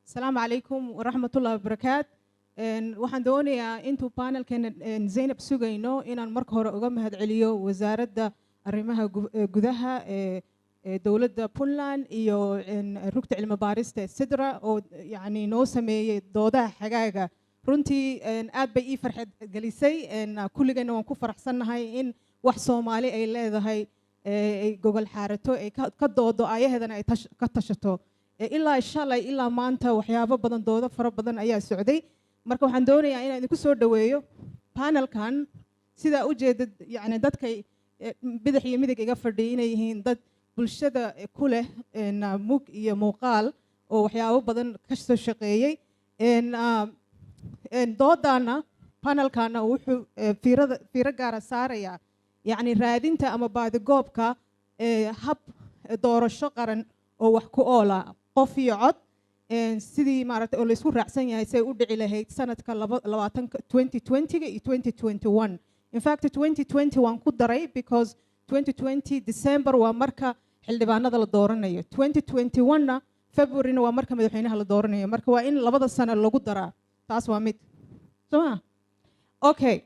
السلام عليكم ورحمة الله وبركاته. waxaan doonayaa intuu panelkeena Zainab sugayno inaan marka hore uga mahadceliyo wasaaradda arrimaha gudaha ee dowladda Puntland iyo rugta cilmi baarista Sidra oo yani noo sameeyay doodaha xagaaga runtii aad bay ii farxad gelisay kulligana waan ku faraxsanahay in wax Soomaali ay leedahay gogol xaarato ay ka doodo ayaheedana ay ka tashato ilaa shalay ilaa maanta waxyaabo badan doodo fara badan ayaa socday marka waxaan doonayaa inaan idinku soo dhaweeyo panelkan sida u jeedad yani dadka bidix iyo midig iga fadhiya inay yihiin dad bulshada ku leh mug iyo muuqaal oo waxyaabo badan ka soo shaqeeyay doodana panelkana wuxuu fiiro gaara saarayaa yani raadinta ama baadigoobka hab doorasho qaran oo wax ku oola qof iyo cod sidii maaragtay oo la isku raacsan yahay say u dhici lahayd sanadka 2020 iyo 2021 in fact 2020 waan ku daray because 2020 December waa marka xildhibaanada la dooranayo 2021 na February na waa marka madaxweynaha la dooranayo marka waa in labada sano lagu daraa taas waa mid soo okay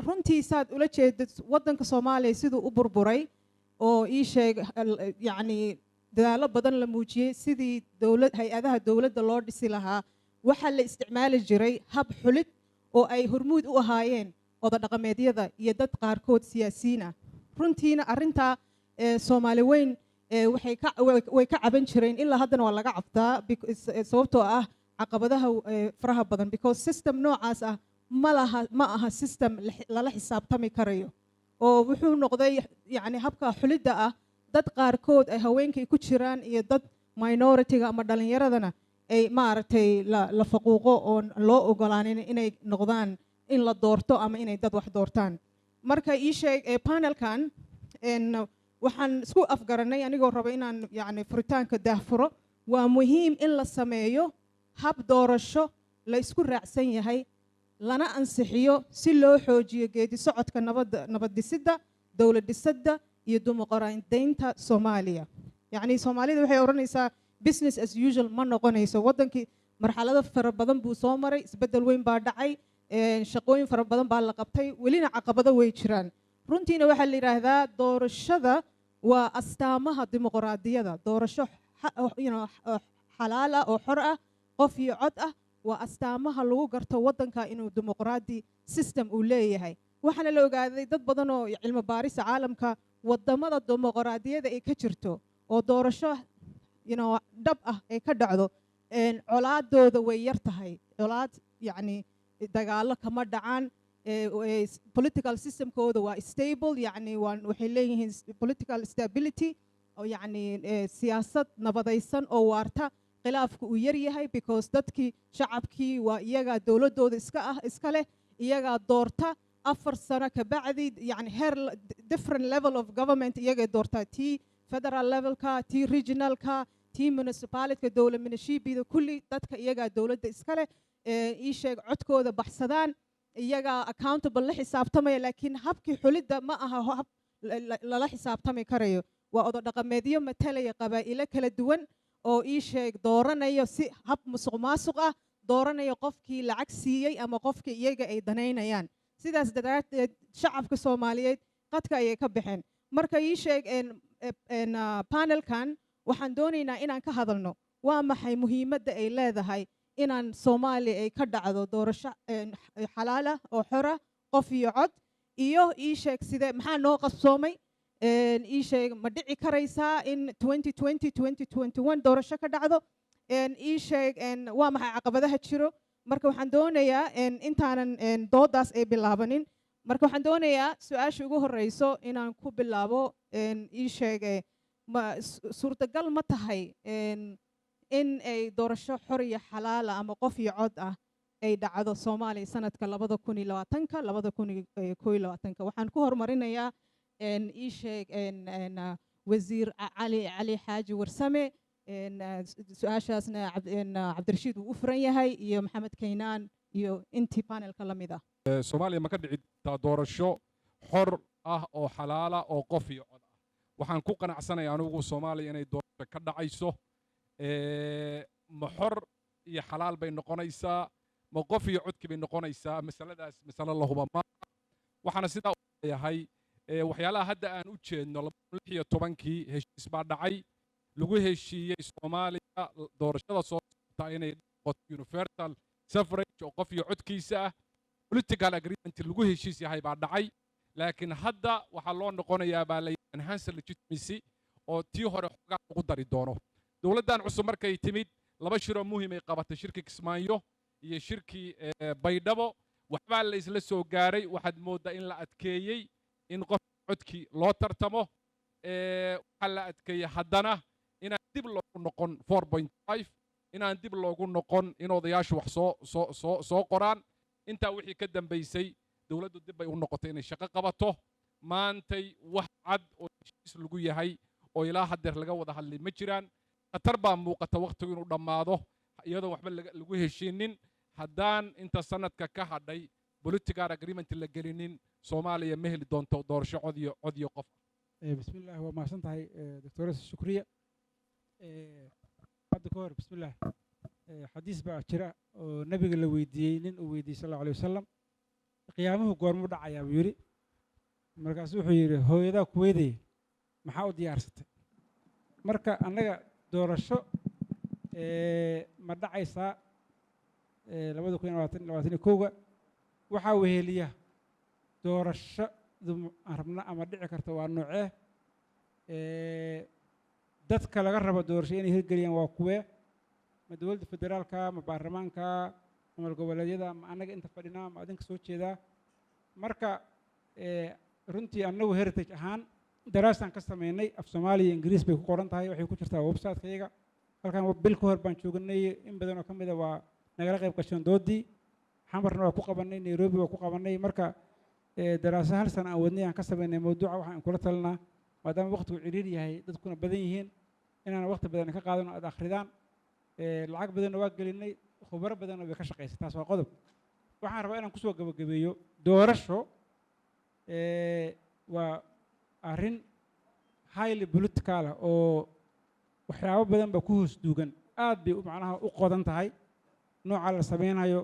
runtii saad ula jeedad wadanka Soomaaliya siduu u burburay oo ii sheeg yani dadaalo badan la muujiyay sidii hay-adaha dawladda loo dhisi lahaa waxa la isticmaali jiray hab xulid oo ay hormuud u ahaayeen oda dhaqameedyada iyo dad qaarkood siyaasiyiin ah runtiina arrintaa Soomaali weyn way ka caban jireen ilaa haddana waa laga cabtaa sababtoo ah caqabadaha faraha badan because system noocaas ah ma aha system lala xisaabtami karayo oo wuxuu noqday yani habka xulidda ah dad qaarkood ay haweenkay ku jiraan iyo dad minority-ga ama dhalinyaradana ay maaragtay la faquuqo oo loo ogolaanin inay noqdaan in la doorto ama inay dad wax doortaan marka ii sheeg panelkan waxaan isku afgaranay anigoo raba inaan yani furitaanka daahfuro waa muhiim in la sameeyo hab doorasho la isku raacsan yahay lana ansixiyo si loo xoojiyo geedi socodka nabad dhisidda dowlad dhisidda iyo dimuqraadiyeynta Soomaaliya yani Soomaalida waxay oranaysaa business as usual ma noqonayso wadankii marxalado fara badan buu soo maray isbedel weyn baa dhacay shaqooyin fara badan baa la qabtay welina caqabado way jiraan runtiina waxa la yiraahdaa doorashada waa astaamaha dimuqraadiyadda doorasho xalaal ah oo xor ah qof iyo cod ah waa astaamaha lagu garto wadanka inuu dimuqraadi system uu leeyahay waxaana la ogaaday dad badan oo cilmi baarista caalamka wadamada dimuqraadiyadda ay ka jirto oo doorasho dhab ah ay ka dhacdo colaadooda way yar tahay colaad yani dagaalo kama dhacaan political systemkooda waa stable yani waxay leeyihiin political stability oo yani siyaasad nabadaysan oo waarta khilaafku uu yar yahay because dadkii shacabkii waa iyaga dawladooda iska leh iyaga doorta 4 sano ka bacdi yani heer different level of government iyaga doorta tii federal levelka tii regionalka tii municipality dawlad minishibida kulli dadka iyaga dawladda iska leh ii sheeg codkooda baxsadaan iyaga accountable la xisaabtamaya laakiin habkii xulidda ma aha hab lala xisaabtami karayo waa odo dhaqameedyo matalaya qabaa'ilo kala duwan oo ii sheeg dooranayo si hab musuqmaasuq ah dooranayo qofkii lacag siiyay ama qofkii iyaga ay danaynayaan sidaas daraadeed shacabka Soomaaliyeed qadka ayay ka baxeen marka ii sheeg panelkan waxaan doonaynaa inaan ka hadalno waa maxay muhiimadda ay leedahay inaan Soomaaliya ay ka dhacdo doorasho xalaal ah oo xor ah qof iyo cod iyo ii sheeg sidee maxaa noo qabsoomay ii sheeg ma dhici karaysaa in 2020-2021 doorasho ka dhacdo ii sheeg waa maxay caqabadaha jiro marka waxaan doonayaa intaanan doodaas ay bilaabanin marka waxaan doonayaa su-aasha ugu horeyso inaan ku bilaabo ii sheeg suurtagal ma tahay in ay doorasho xor iyo xalaala ama qof iyo cod ah ay dhacdo Soomaaliya sanadka 2020-2021 waxaan ku hormarinayaa ii sheeg wasiir cali xaaji warsame su-aashaasna cabdirashiid uu u furan yahay iyo maxamed kaynaan iyo intii panelka la mid ah Soomaaliya ma ka dhicita doorasho xor ah oo xalaala oo qof iyo cod ah waxaan ku qanacsanayaa anigu Soomaaliya inay doorasho ka dhacayso ma xor iyo xalaal bay noqonaysaa ma qof iyo codki bay noqonaysaa masaladaas masale la huba ma waxaana sidaa u leeyahay waxyaalaha hadda aan u jeedno 2016kii heshiis baa dhacay lagu heshiiyey Soomaaliya doorashada soo socota inay noqoto universal suffrage oo qof iyo codkiisa ah political agreement lagu heshiis yahay baa dhacay laakiin hadda waxaa loo noqonayaa baa la enhanced legitimacy oo tii hore xogaa ugu dari doono dowladdan cusub markay timid laba shiroo muhiim ay qabatay shirkii Kismaayo iyo shirkii Baydhabo waxbaa la isla soo gaaray waxaad moodaa in la adkeeyey in qof codkii loo tartamo waxaa la adkeeyey haddana inaan dib loogu noqon 4.5 inaan dib loogu noqon in odayaashu wax soo qoraan intaa wixii ka dambaysay dowladdu dib bay u noqotay inay shaqo qabato maantay wax cad oo heshiis lagu yahay oo ilaa haddeer laga wada hadlay ma jiraan khatar baa muuqata waqtigu inuu dhammaado iyadoo waxba lagu heshiinin haddaan inta sanadka ka hadhay political agreement la gelinin Soomaaliya ma heli doonto doorasho cod iyo qof bismillah waa mahadsan tahay doctor shukriya hadda ka hor bismillah xadiis baa jira oo nabiga la weydiiyey nin uu weydiiyey sallallahu alayhi wasallam qiyaamuhu goormuu dhacayaa buu yidhi markaas wuxuu yidhi hooyadaa kuweydaya maxaa u diyaarsatay marka annaga doorasho ma dhacaysaa 2021 waxaa weheliya doorasho rabna ama dhici karta waa noocee dadka laga rabo doorasho inay hirgeliyaan waa kuwee ma dowladda federaalka ma baarlamaanka ma goboleedyada ma annaga inta fadhinaa ma adinka soo jeedaa marka runtii annagu heritage ahaan daraasaan ka samaynay af Soomaaliya Ingiriis bay ku qoran tahay waxay ku jirtaa website-kayga halkan bil ka hor baan joognay in badan oo ka mid ah waa nagala qayb qashan doodii xamarna waa ku qabanay Nairobi waa ku qabanay marka daraasad hal sana aan wadnay aan ka samaynay mawduuca waxaan kula talnaa maadaama waqtigu ciriir yahay dadkuna badan yihiin inaan waqti badan ka qaadano aad akhridaan lacag badanna waa gelinay khubaro badanna way ka shaqaysay taas waa qodob waxaan rabaa inaan kusoo gabagabeeyo doorasho waa arrin highly political oo waxyaabo badan ba ku hoos duugan aad bay macnaha u qodan tahay nooca la sameynayo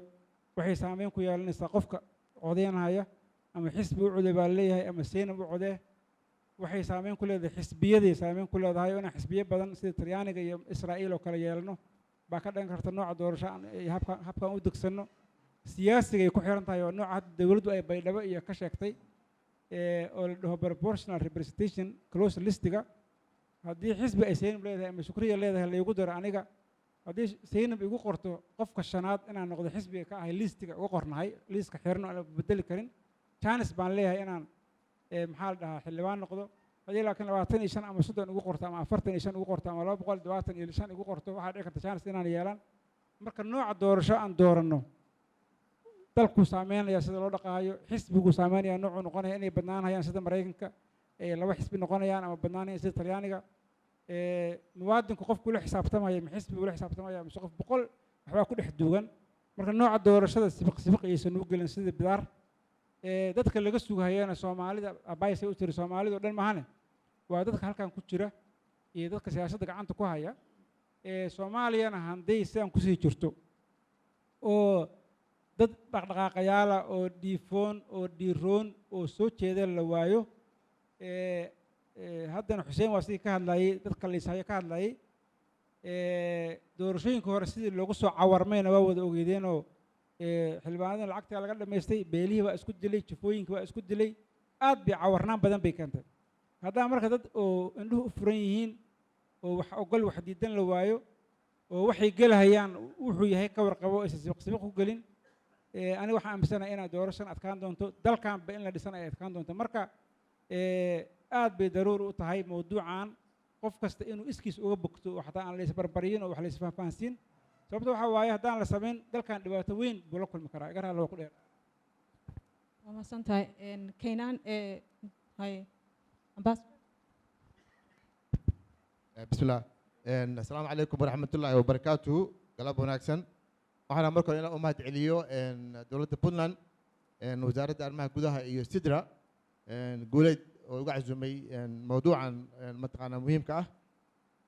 waxay saameyn ku yeelanaysaa qofka codeynaya ama xisbi u coday baa leeyahay ama seenab u codee waxay saameyn ku leedahay xisbiyadii saameyn ku leedahay oo xisbiye badan sida Talyaaniga iyo Israa'iil oo kala yeelano baa ka dhan karta nooca doorasho habkan u degsanno siyaasiga ay ku xiran tahay oo nooca dawladdu ay Baydhabo iyo ka sheegtay oo la dhaho proportional representation close listiga haddii xisbi ay seenab leedahay ama shukriya leedahay la igu daro aniga haddii seenab igu qorto qofka shanaad inaan noqdo xisbiga ka ahay listiga uga qornahay liiska xirno aan bedeli karin chance baan leeyahay inaan maxaa la dhahaa xildhibaan noqdo haddii laakiin 25 ama 30 ugu qorto ama 45 ugu qorto ama 225 ugu qorto waxaa dhici karta chance inaan yeelan marka nooca doorasho aan dooranno dalku saameynaya sida loo dhaqaayo xisbigu saameynaya noocu noqonaya inay badnaanayaan sida Mareykanka laba xisbi noqonayaan ama badnaanayaan sida Talyaaniga muwaadinku qofku la xisaabtamaya ma xisbigu la xisaabtamaya mise qof boqol waxbaa ku dhex duugan marka nooca doorashada sibiq aysan u gelin sida bidaar dadka laga sugayana Soomaalida abaysay u tiri Soomaalidu dhan mahane waa dadka halkan ku jira iyo dadka siyaasadda gacanta ku haya Soomaaliyana handay sidaan ku sii jirto oo dad dhaqdhaqaaqayaala oo dhiifoon oo dhiiroon oo soo jeeda la waayo haddana Xuseen waa sidii ka hadlayay dadka liisaya ka hadlayay doorashooyinka hore sidii loogu soo cawarmayna waa wada ogeedeenoo xildhibaanada lacagta laga dhameystay beelihii waa isku dilay jafooyinkii waa isku dilay aad bay cawarnaan badan bay keentay haddana marka dad oo indhuhu u furan yihiin oo wax ogol wax diidan la waayo oo waxay gelahayaan wuxuu yahay ka warqabo aysan sibiq ku gelin aniga waxaan aaminsanahay inay doorashan adkaan doonto dalkanba in la dhisan ay adkaan doonto marka aad bay daruuri u tahay mawduucan qof kasta inuu iskiis uga bogto oo xataa aan la isbarbaryin oo wax la isfahansiin sababta waxaa waaye haddaan la samayn dalkan dhibaato weyn buu la kulmi karaa igaraa loo ku dheer waa mahadsan tahay kaynaan hay ambaas bismillah assalaamu calaykum waraxmatullaahi wabarakaatuhu galab wanaagsan waxaana marka hore inaan u mahad celiyo dowladda Puntland wasaaradda arrimaha gudaha iyo sidra guuleed oo uga casuumay mawduucan mataqaanaa muhiimka ah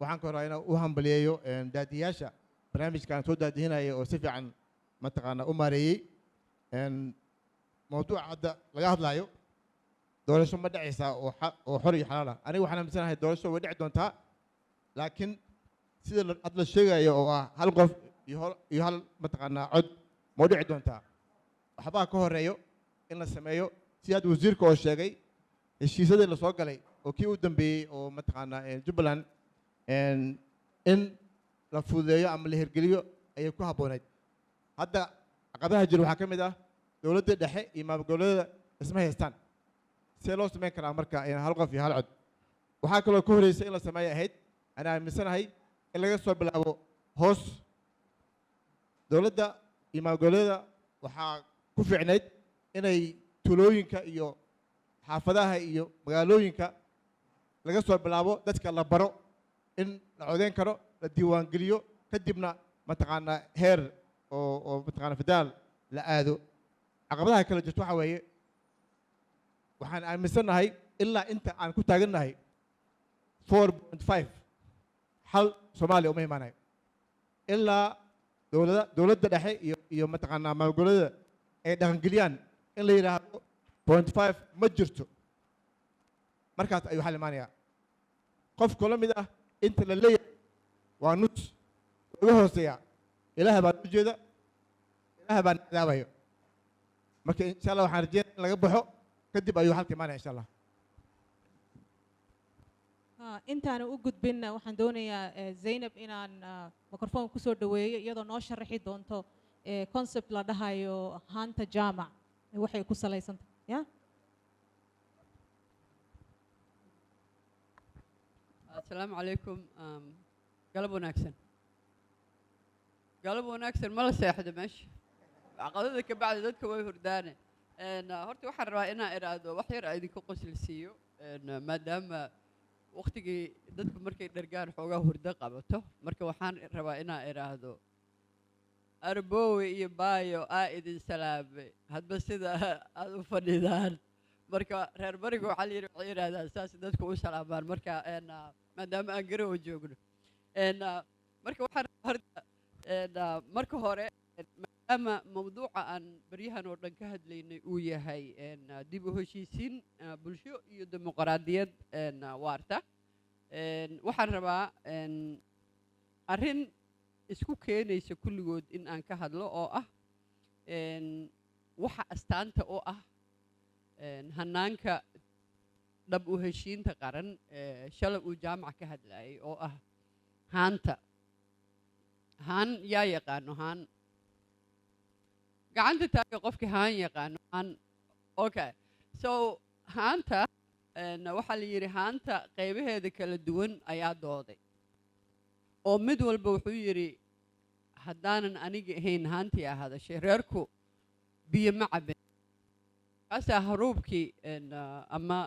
waxaan ka horaa inaan u hambaliyeeyo daadiyaasha barnaamijkan soo daadihinaya oo si fiican mataqaanaa u maareeyey mawduuca hadda laga hadlaayo doorasho ma dhacaysaa oo xor iyo xalaal ah aniga waxaan aaminsanahay doorasho way dhici doontaa laakiin sida had la sheegayo oo ah hal qof iyo hal mataqaanaa cod ma u dhici doontaa waxbaa ka horeeyo in la sameeyo si had wasiirka oo sheegay heshiisyadii lasoo galay oo kii u dambeeyey oo mataqaanaa jubbaland in la fududeeyo ama la hirgeliyo ayay ku habboonayd hadda caqabadaha jira waxaa ka mid ah dowladda dhexe iyo maamul-goboleedyada isma haystaan see loo samayn karaa marka hal qof iyo hal cod waxaa kaloo ka horreysay in la sameeyo ahayd anaa aaminsanahay in laga soo bilaabo hoos dowladda iyo maamul-goboleedyada waxaa ku fiicnayd inay tuulooyinka iyo xaafadaha iyo magaalooyinka laga soo bilaabo dadka la baro in la codeyn karo la diiwaangeliyo kadibna mataqaanaa heer oo mataqaanaa federaal la aado caqabadaha kale jirto waxaa weeye waxaan aaminsannahay ilaa inta aan ku taagannahay 4.5 xal soomaaliya uma imaanayo ilaa dowladda dhexe iyo mataqaanaa maamul-goboleedyada ay dhaqangeliyaan in la yidhaahdo 0.5 ma jirto markaas ayuu xal imaanayaa qofkoo la mid ah inta la leeyahay waa nus uga hooseeyaa ilaaha baan u jeeda ilaaha baan cadaabayo marka insha allah waxaan rajeynaya in laga baxo kadib ayuu xalka imaanaya insha allah intaana u gudbin waxaan doonayaa Zainab inaan microphone ku soo dhaweeyo iyadoo noo sharaxi doonto concept la dhahayo haanta jaamac waxay ku salaysan tahay ya السلام عليكم قلب وناكسن قلب وناكسن ما لسيحد ماشي عقدتك بعد ذلك وي هردانه ان هرتي waxaan rabaa inaan iraado wax yar ay idinku qoslisiyo maadaama waqtigii dadku markay dhargaan xoogaa hurdo qabato marka waxaan rabaa inaan iraado arbowe iyo baayo aa idin salaabe hadba sida aad u fadhidaan marka reer bariga waxaa la yidhi waxay yidhaahdaan saas dadku u salaamaan marka maadaama aan garow joogno marka waxaan horta marka hore maadaama mawduuca aan baryahan oo dhan ka hadlaynay uu yahay dib u heshiisiin bulsho iyo dimuqraadiyad waarta waxaan rabaa arrin isku keenaysa kulligood in aan ka hadlo oo ah waxa astaanta oo ah hanaanka dhab u heshiinta qaran shalay uu jaamac ka hadlayay oo ah haanta haan yaa yaqaano haan gacanta taaga qofkii haan yaqaano haan okay so haanta waxaa la yidhi haanta qaybaheeda kala duwan ayaa dooday oo mid walba wuxuu yidhi haddaanan aniga ahayn haantii aa hadashay reerku biyo ma cabin kaasaa haruubkii ama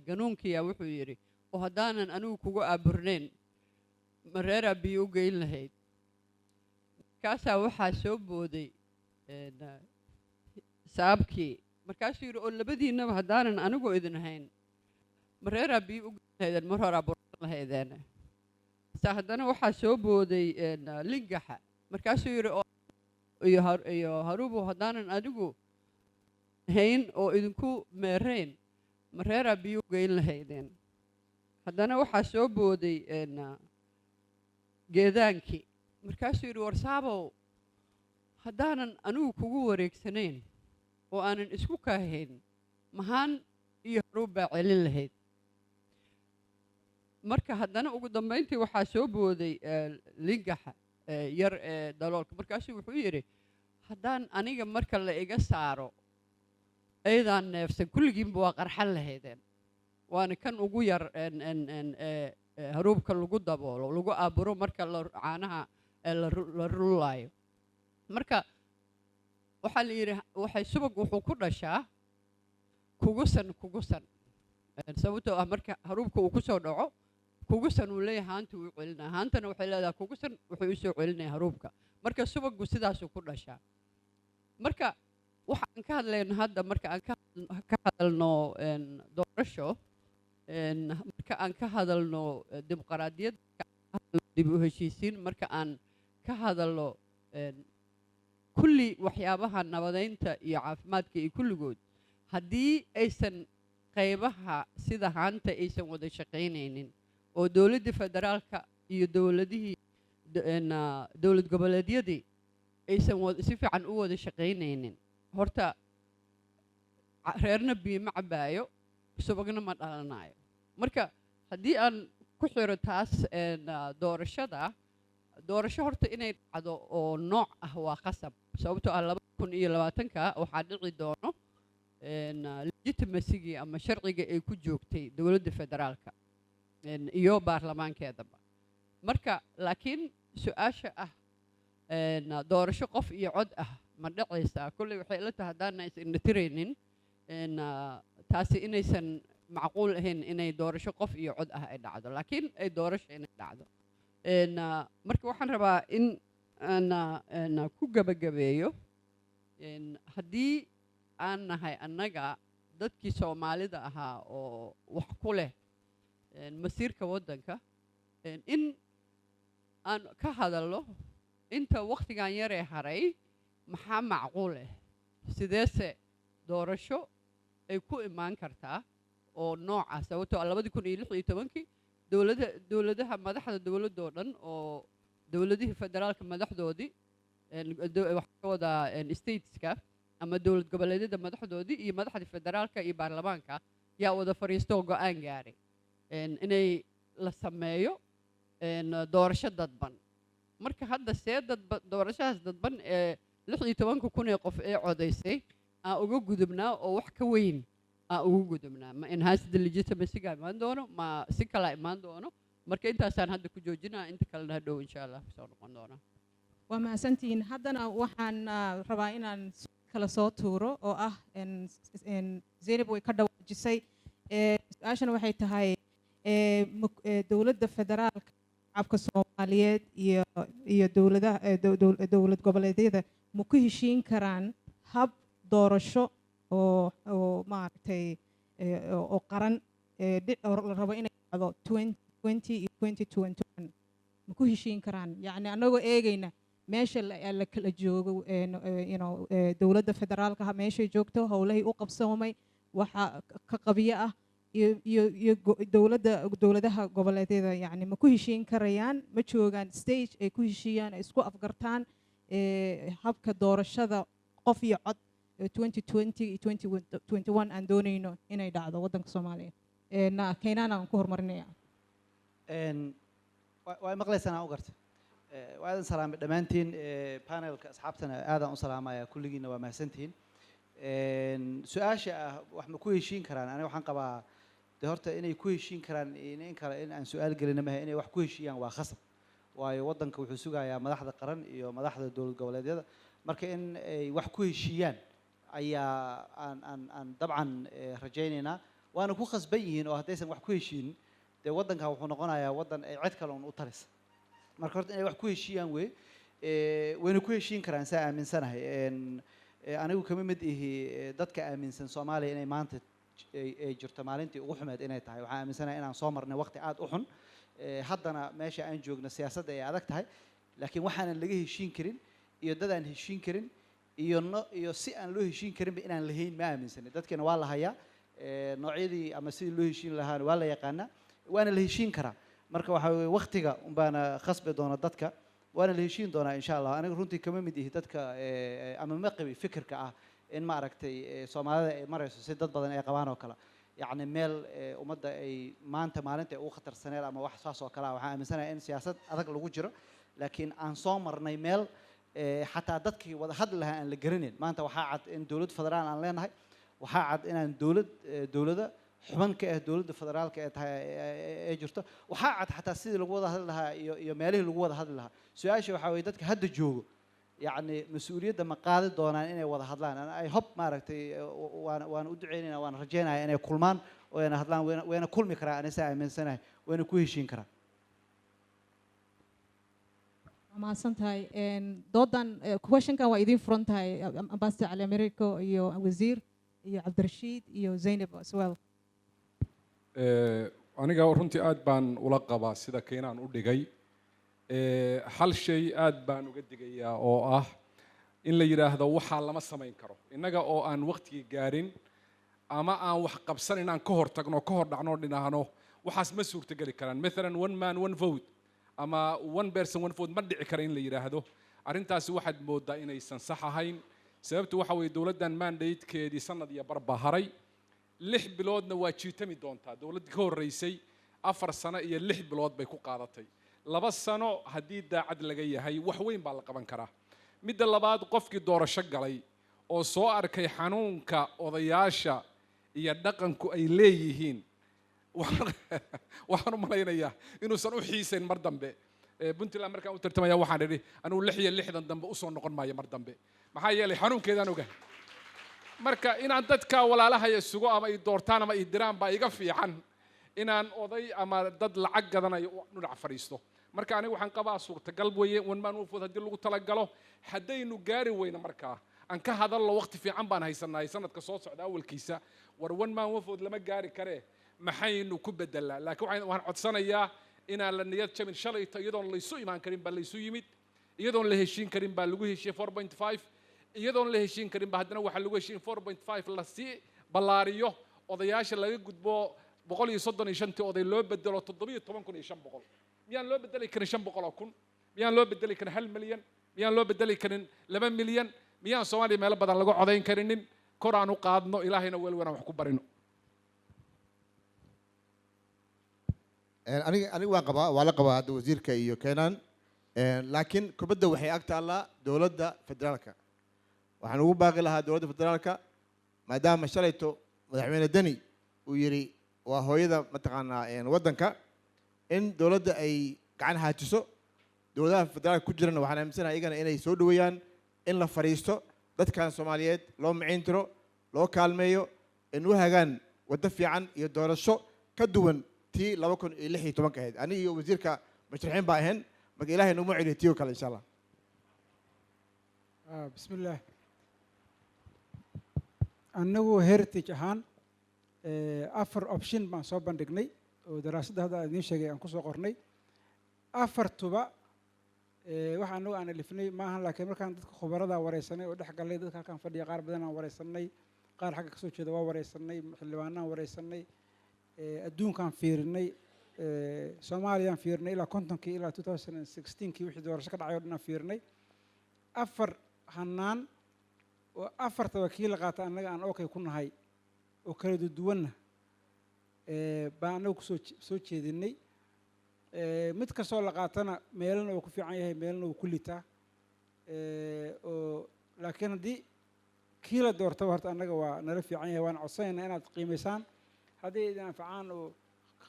ganuunkiiyaa wuxuu yidhi oo haddaanan anigu kugu aaburnayn ma reeraa biyo u geyn lahayd markaasaa waxaa soo booday saabkii markaasuu yidhi oo labadiinnaba haddaanan anigu idin ahayn ma reeraa biyo u geyn lahaydeen mar horaa bursan lahaydeen saa haddana waxaa soo booday lingaxa markaasuu yidhi iyo haruubow haddaanan anigu hayn oo idinku meerayn ma reeraa biyo u geyn lahaydeen haddana waxaa soo booday geedaankii markaasuu yidhi warsaabow haddaanan anigu kugu wareegsanayn oo aanan isku kaahayn mahaan iyo haruub baa celin lahayd marka haddana ugu dambayntii waxaa soo booday lingaxa yar ee daloolka markaasuu wuxuu yidhi haddaan aniga marka la iga saaro aydaan neefsan kulligiinba waa qarxan lahaydeen waana kan ugu yar haruubka lagu daboolo lagu aaburo marka caanaha la rulaayo marka waxaa la yidhi waxay subag wuxuu ku dhashaa kugusan sababtoo ah marka haruubka uu ku soo dhaco kugusan uu leeyahay haanta wuu celinaya haantana waxay leedahay kugusan wuxuu u soo celinaya haruubka marka subaggu sidaasuu ku dhashaa marka waxaan ka hadlayno hadda marka aan ka hadalno doorasho marka aan ka hadalno dimuqraadiyad dib u heshiisiin marka aan ka hadallo kulli waxyaabaha nabadeynta iyo caafimaadka iyo kulligood haddii aysan qaybaha sida haanta aysan wada shaqaynaynin oo dowladda federaalka iyo dowladihii dowlad goboleedyadii aysan si fiican u wada shaqaynaynin horta reerna biyo ma cabaayo subagna ma dhalanayo marka haddii aan ku xiro taas doorasho horta inay dhacdo oo nooc ah waa qasab sababtoo ah 2020 waxaa dhici doono legitimacy ama sharciga ay ku joogtay dowladda federaalka iyo baarlamaankeedaba marka laakiin su-aasha ah doorasho qof iyo cod ah ma dhacaysaa kolley waxay ila tahay haddaana is indhatiraynin taasi inaysan macquul ahayn inay doorasho qof iyo cod ah ay dhacdo laakiin ay doorasho inay dhacdo marka waxaan rabaa in aan ku gabagabeeyo haddii aan nahay annaga dadkii soomaalida ahaa oo wax ku leh masiirka waddanka in aan ka hadallo inta wakhtigan yaree haray maxaa macquul ah sideese doorasho ay ku imaan kartaa oo nooca sababtoo 2016 dowladaha madaxda dowladoo dhan oo dowladihii federaalka madaxdoodii waxaa ka wadaa stateska ama dowlad goboleedyada madaxdoodii iyo madaxda federaalka iyo baarlamaanka yaa wada fadhiistoo go-aan gaaray inay la sameeyo doorasho dadban marka hadda see doorashahaas dadban ee 16,000 ee qof ee codaysay aan uga gudubnaa oo wax ka weyn aan ugu gudubnaa ma enhanced legitimacy-ga imaan doono ma si kala imaan doono marka intaasaan hadda ku joojinaa inta kalena hadhow insha allah kusoo noqon doonaa waa mahadsantihiin haddana waxaan rabaa inaan kala soo tuuro oo ah Zainab way ka dhawaajisay su-aashana waxay tahay dowladda federaalka shacabka Soomaaliyeed iyo dowlad goboleedyada ma ku heshiin karaan hab doorasho oo maaragtay oo qaran la rabo inay dhacdo 2020 iyo 2021 ma ku heshiin karaan yacni annagoo eegayna meesha la kala joogo dowladda federaalka meeshay joogto howlahay u qabsoomay waxa ka qabiyo ah iyo dowladaha goboleedyada yacni ma ku heshiin karayaan ma joogaan stage ay ku heshiiyaan ay isku afgartaan habka doorashada qof iyo cod 2020 iyo 2021 aan doonayno inay dhacdo waddanka Soomaaliya keenana aan ku horumarinaya waa maqlaysana u gartay waadan salaamay dhammaantiin panelka asxaabtana aadaan u salaamaya kulligiina waa mahadsantihiin su-aasha ah wax ma ku heshiin karaan aniga waxaan qabaa de horta inay ku heshiin karaan in kale in aan su-aal gelina maha inay wax ku heshiiyaan waa khasab waayo waddanka wuxuu sugayaa madaxda qaran iyo madaxda dowlad goboleedyada marka in ay wax ku heshiiyaan ayaa aan dabcan rajaynaynaa waana ku khasban yihiin oo haddaysan wax ku heshiinin dee waddanka wuxuu noqonayaa waddan ay cid kale un u talisa marka horta inay wax ku heshiiyaan wayna ku heshiin karaan saa aaminsanahay anigu kama mid ihi dadka aaminsan Soomaaliya inay maanta ay jirto maalintii ugu xumeed inay tahay waxaan aaminsanahay inaan soo marnay waqti aad u xun haddana meesha aan joogno siyaasadda ay adag tahay laakiin waxaanan laga heshiin karin iyo dad aan heshiin karin iyo si aan loo heshiin karinba inaan lahayn ma aaminsanin dadkeena waa la hayaa noocyadii ama sidii loo heshiin lahaana waa la yaqaanaa waana la heshiin karaa marka waxa weeye waqtiga unbaana khasbi doona dadka waana la heshiin doonaa insha allah aniga runtii kama mid ihi dadka ama ma qabi fikirka ah in ma aragtay Soomaalida ay marayso si dad badan ay qabaan oo kale yacni meel ummadda ay maanta maalinta ugu khatarsaneed ama wax saas oo kale waxaan aaminsanahay in siyaasad adag lagu jiro laakiin aan soo marnay meel xataa dadkii wada hadli lahaa aan la garanayn maanta waxaa cad in dowlad federaal aan leenahay waxaa cad inaan dowladda xuban ka ah dowladda federaalka ee tahay ee jirto waxaa cad xataa sidii lagu wada hadli lahaa iyo meelihii lagu wada hadli lahaa su-aasha waxaa weeye dadka hadda joogo yacni mas-uuliyadda ma qaadi doonaan inay wada hadlaan ay hob maaragtay waan u duceynaynaa waan rajaynayaa inay kulmaan oo ayna hadlaan wayna kulmi karaan aniga saa aaminsanahay wayna ku heshiin karaan mahadsan tahay doodan questionkan waa idiin furan tahay ambassador cali americo iyo wasiir iyo cabdirashiid iyo Zainab as well aniga runtii aad baan ula qabaa sida keenaan u dhigay hal shay aad baan uga digayaa oo ah in la yidhaahdo waxaa lama samayn karo innaga oo aan waqtigii gaarin ama aan wax qabsan inaan ka hor tagno ka hor dhacno dhinaahno waxaas ma suurtageli karaan maalan one man one vote ama one person one vote ma dhici kara in la yidhaahdo arrintaasi waxaad mooddaa inaysan sax ahayn sababtu waxa weeye dowladdan mandatekeedii sanad iyo bar baa haray 6 biloodna waa jiitami doontaa dowladdii ka horreysay 4 sano iyo 6 bilood bay ku qaadatay 2 sano haddii daacad laga yahay wax weyn baa la qaban karaa midda labaad qofkii doorasho galay oo soo arkay xanuunka odayaasha iyo dhaqanku ay leeyihiin waxaan u malaynayaa inuusan u xiisayn mar dambe puntland markaan u tartamaya waxaan idhi anugu 6 iyo 6 dambe usoo noqon maayo mar dambe maxaa yeelay xanuunkeedaan ogahay marka inaan dadka walaalahaya sugo ama ay doortaan ama ay diraan baa iga fiican inaan oday ama dad lacag gadanayo dhinac fadhiisto marka aniga waxaan qabaa suurtagal weeye one man one vote haddii lagu talagalo haddaynu gaari weyno markaa aan ka hadalno waqti fiican baan haysanahay sanadka soo socda awalkiisa war one man one vote lama gaari karee maxaynu ku bedelaa laakiin waxaan codsanayaa inaan la niyad jabin shalayto iyadoon laysu imaan karin baa laysu yimid iyadoon la heshiin karin baa lagu heshiiyey 4.5 iyadoon la heshiin karin baa haddana waxaa lagu heshiin 4.5 la sii ballaariyo odayaasha laga gudbo 135 oday loo bedelo 17,500 miyaan loo bedeli karin 500,000 miyaan loo bedeli karin 1 milyan miyaan loo bedeli karin 2 milyan miyaan Soomaaliya meelo badan lagu codayn karinin kor aan u qaadno ilaahayna welwana wax ku barino aniga waan qabaa waa la qabaa hadda wasiirka iyo keenan laakiin kubadda waxay ag taallaa dowladda federaalka waxaan ugu baaqi lahaa dowladda federaalka maadaama shalayto madaxweyne deni uu yidhi waa hooyada mataqaanaa waddanka in dowladda ay gacan haajiso dowladaha federaalka ku jirana waxaan aaminsanahay iyagana inay soo dhoweeyaan in la fadhiisto dadkan Soomaaliyeed loo miciin tiro loo kaalmeeyo in u hagaan waddo fiican iyo doorasho ka duwan tii 2016 ahayd aniga iyo wasiirka mashruuciin baa ahayn marka ilaahay noo celiyo tii kale insha Allah bismillaah annagu heritage ahaan 4 option baan soo bandhignay oo daraasadda hadda idiin sheegay aan ku soo qornay 4tuba waxa anagu aan alifnay maahan laakiin markaan dadka khubarada wareysanay oo dhex galay dadka halkaan fadhiya qaar badan aan wareysanay qaar xagga ka soo jeeda waa wareysanay xildhibaanaan wareysanay adduunkaan fiirinay Soomaaliyaan fiirinay ilaa 50kii ilaa 2016kii wixii doorasho ka dhacay oo dhan aan fiirinay 4 hanaan oo 4 wakiil qaata annaga aan okay ku nahay oo kala duwanna baan anagu soo jeedinay mid kastoo la qaatana meelna uu ku fiican yahay meelna uu ku litaa oo laakiin haddii kii la doortaba horta annaga waa nala fiican yahay waan codsanaynaa inaad qiimaysaan haddii idin anfacaan oo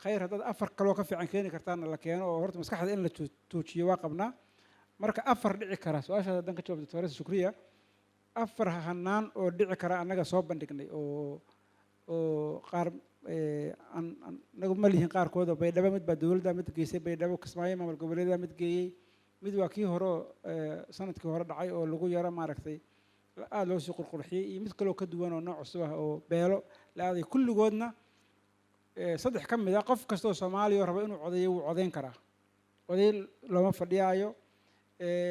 khayr haddaad 4 kaloo ka fiican keeni kartaana la keeno oo horta maskaxda in la tuujiyo waa qabnaa marka 4 dhici kara su-aashaas haddaan ka jawaab doctor shukriya 4 hanaan oo dhici kara annaga soo bandhignay oo qaar anagu ma lihiin qaarkooda baydhabo mid baa dowladda mid geysay baydhabo kismaayo maamul goboleedyada mid geeyey mid waa kii hore sanadkii hore dhacay oo lagu yaro maaragtay aada loo sii qurqurxiyey iyo mid kaloo ka duwan oo nooc cusub ah oo beelo la aaday kulligoodna 3 ka mid ah qof kastoo Soomaaliya raba inuu codeeyo wuu codeyn karaa codeyn looma fadhiyaayo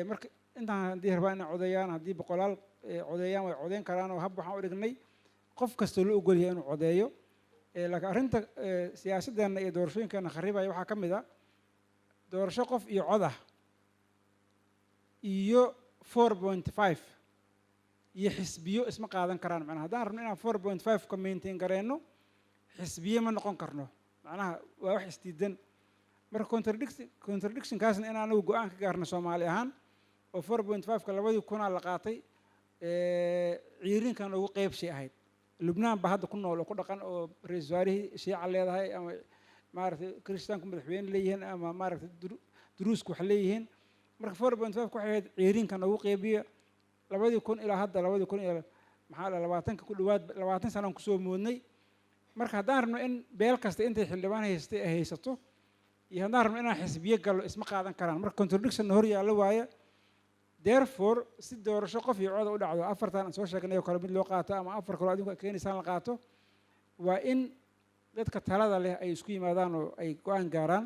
marka intaan haddii rabaa inay codeeyaan haddii boqolaal codeeyaan way codeyn karaan oo hab waxaan u dhignay qof kastoo loo ogol yahay inuu codeeyo laakiin arrinta siyaasaddeena iyo doorashooyinkeena kharibaya waxaa ka mid ah doorasho qof iyo cod ah iyo 4.5 iyo xisbiyo isma qaadan karaan macnaha haddaan rabno inaan 4.5 ka maintain gareyno xisbiyo ma noqon karno macnaha waa wax isdiidan marka contradictionkaasna in anagu go-aan ka gaarno Soomaali ahaan oo 4.5ka 2000 la qaatay ciirinkan ugu qeybshay ahayd Lubnaan ba hadda ku nool oo ku dhaqan oo ra'iisul wasaarihii Shiica leedahay ama maaragtay Kirishtaanku madaxweyne leeyihiin ama maaragtay duruusku wax leeyihiin marka 4.5 ku xayd ciirinkan ugu qeybiya 2000 ilaa hadda 2000 iyo maxaa la 20 ku dhawaad 20 sano ku soo moodnay marka haddaan rabno in beel kasta intay xildhibaan haystay ay haysato iyo haddaan rabno inaan xisbiyo galo isma qaadan karaan marka contradiction hor yaalla waaye therefore si doorasho qof iyo cod u dhacdo 4tan aan soo sheegnay oo kale mid loo qaato ama 4 kale adinku keenaysan la qaato waa in dadka talada leh ay isku yimaadaan oo ay go'aan gaaraan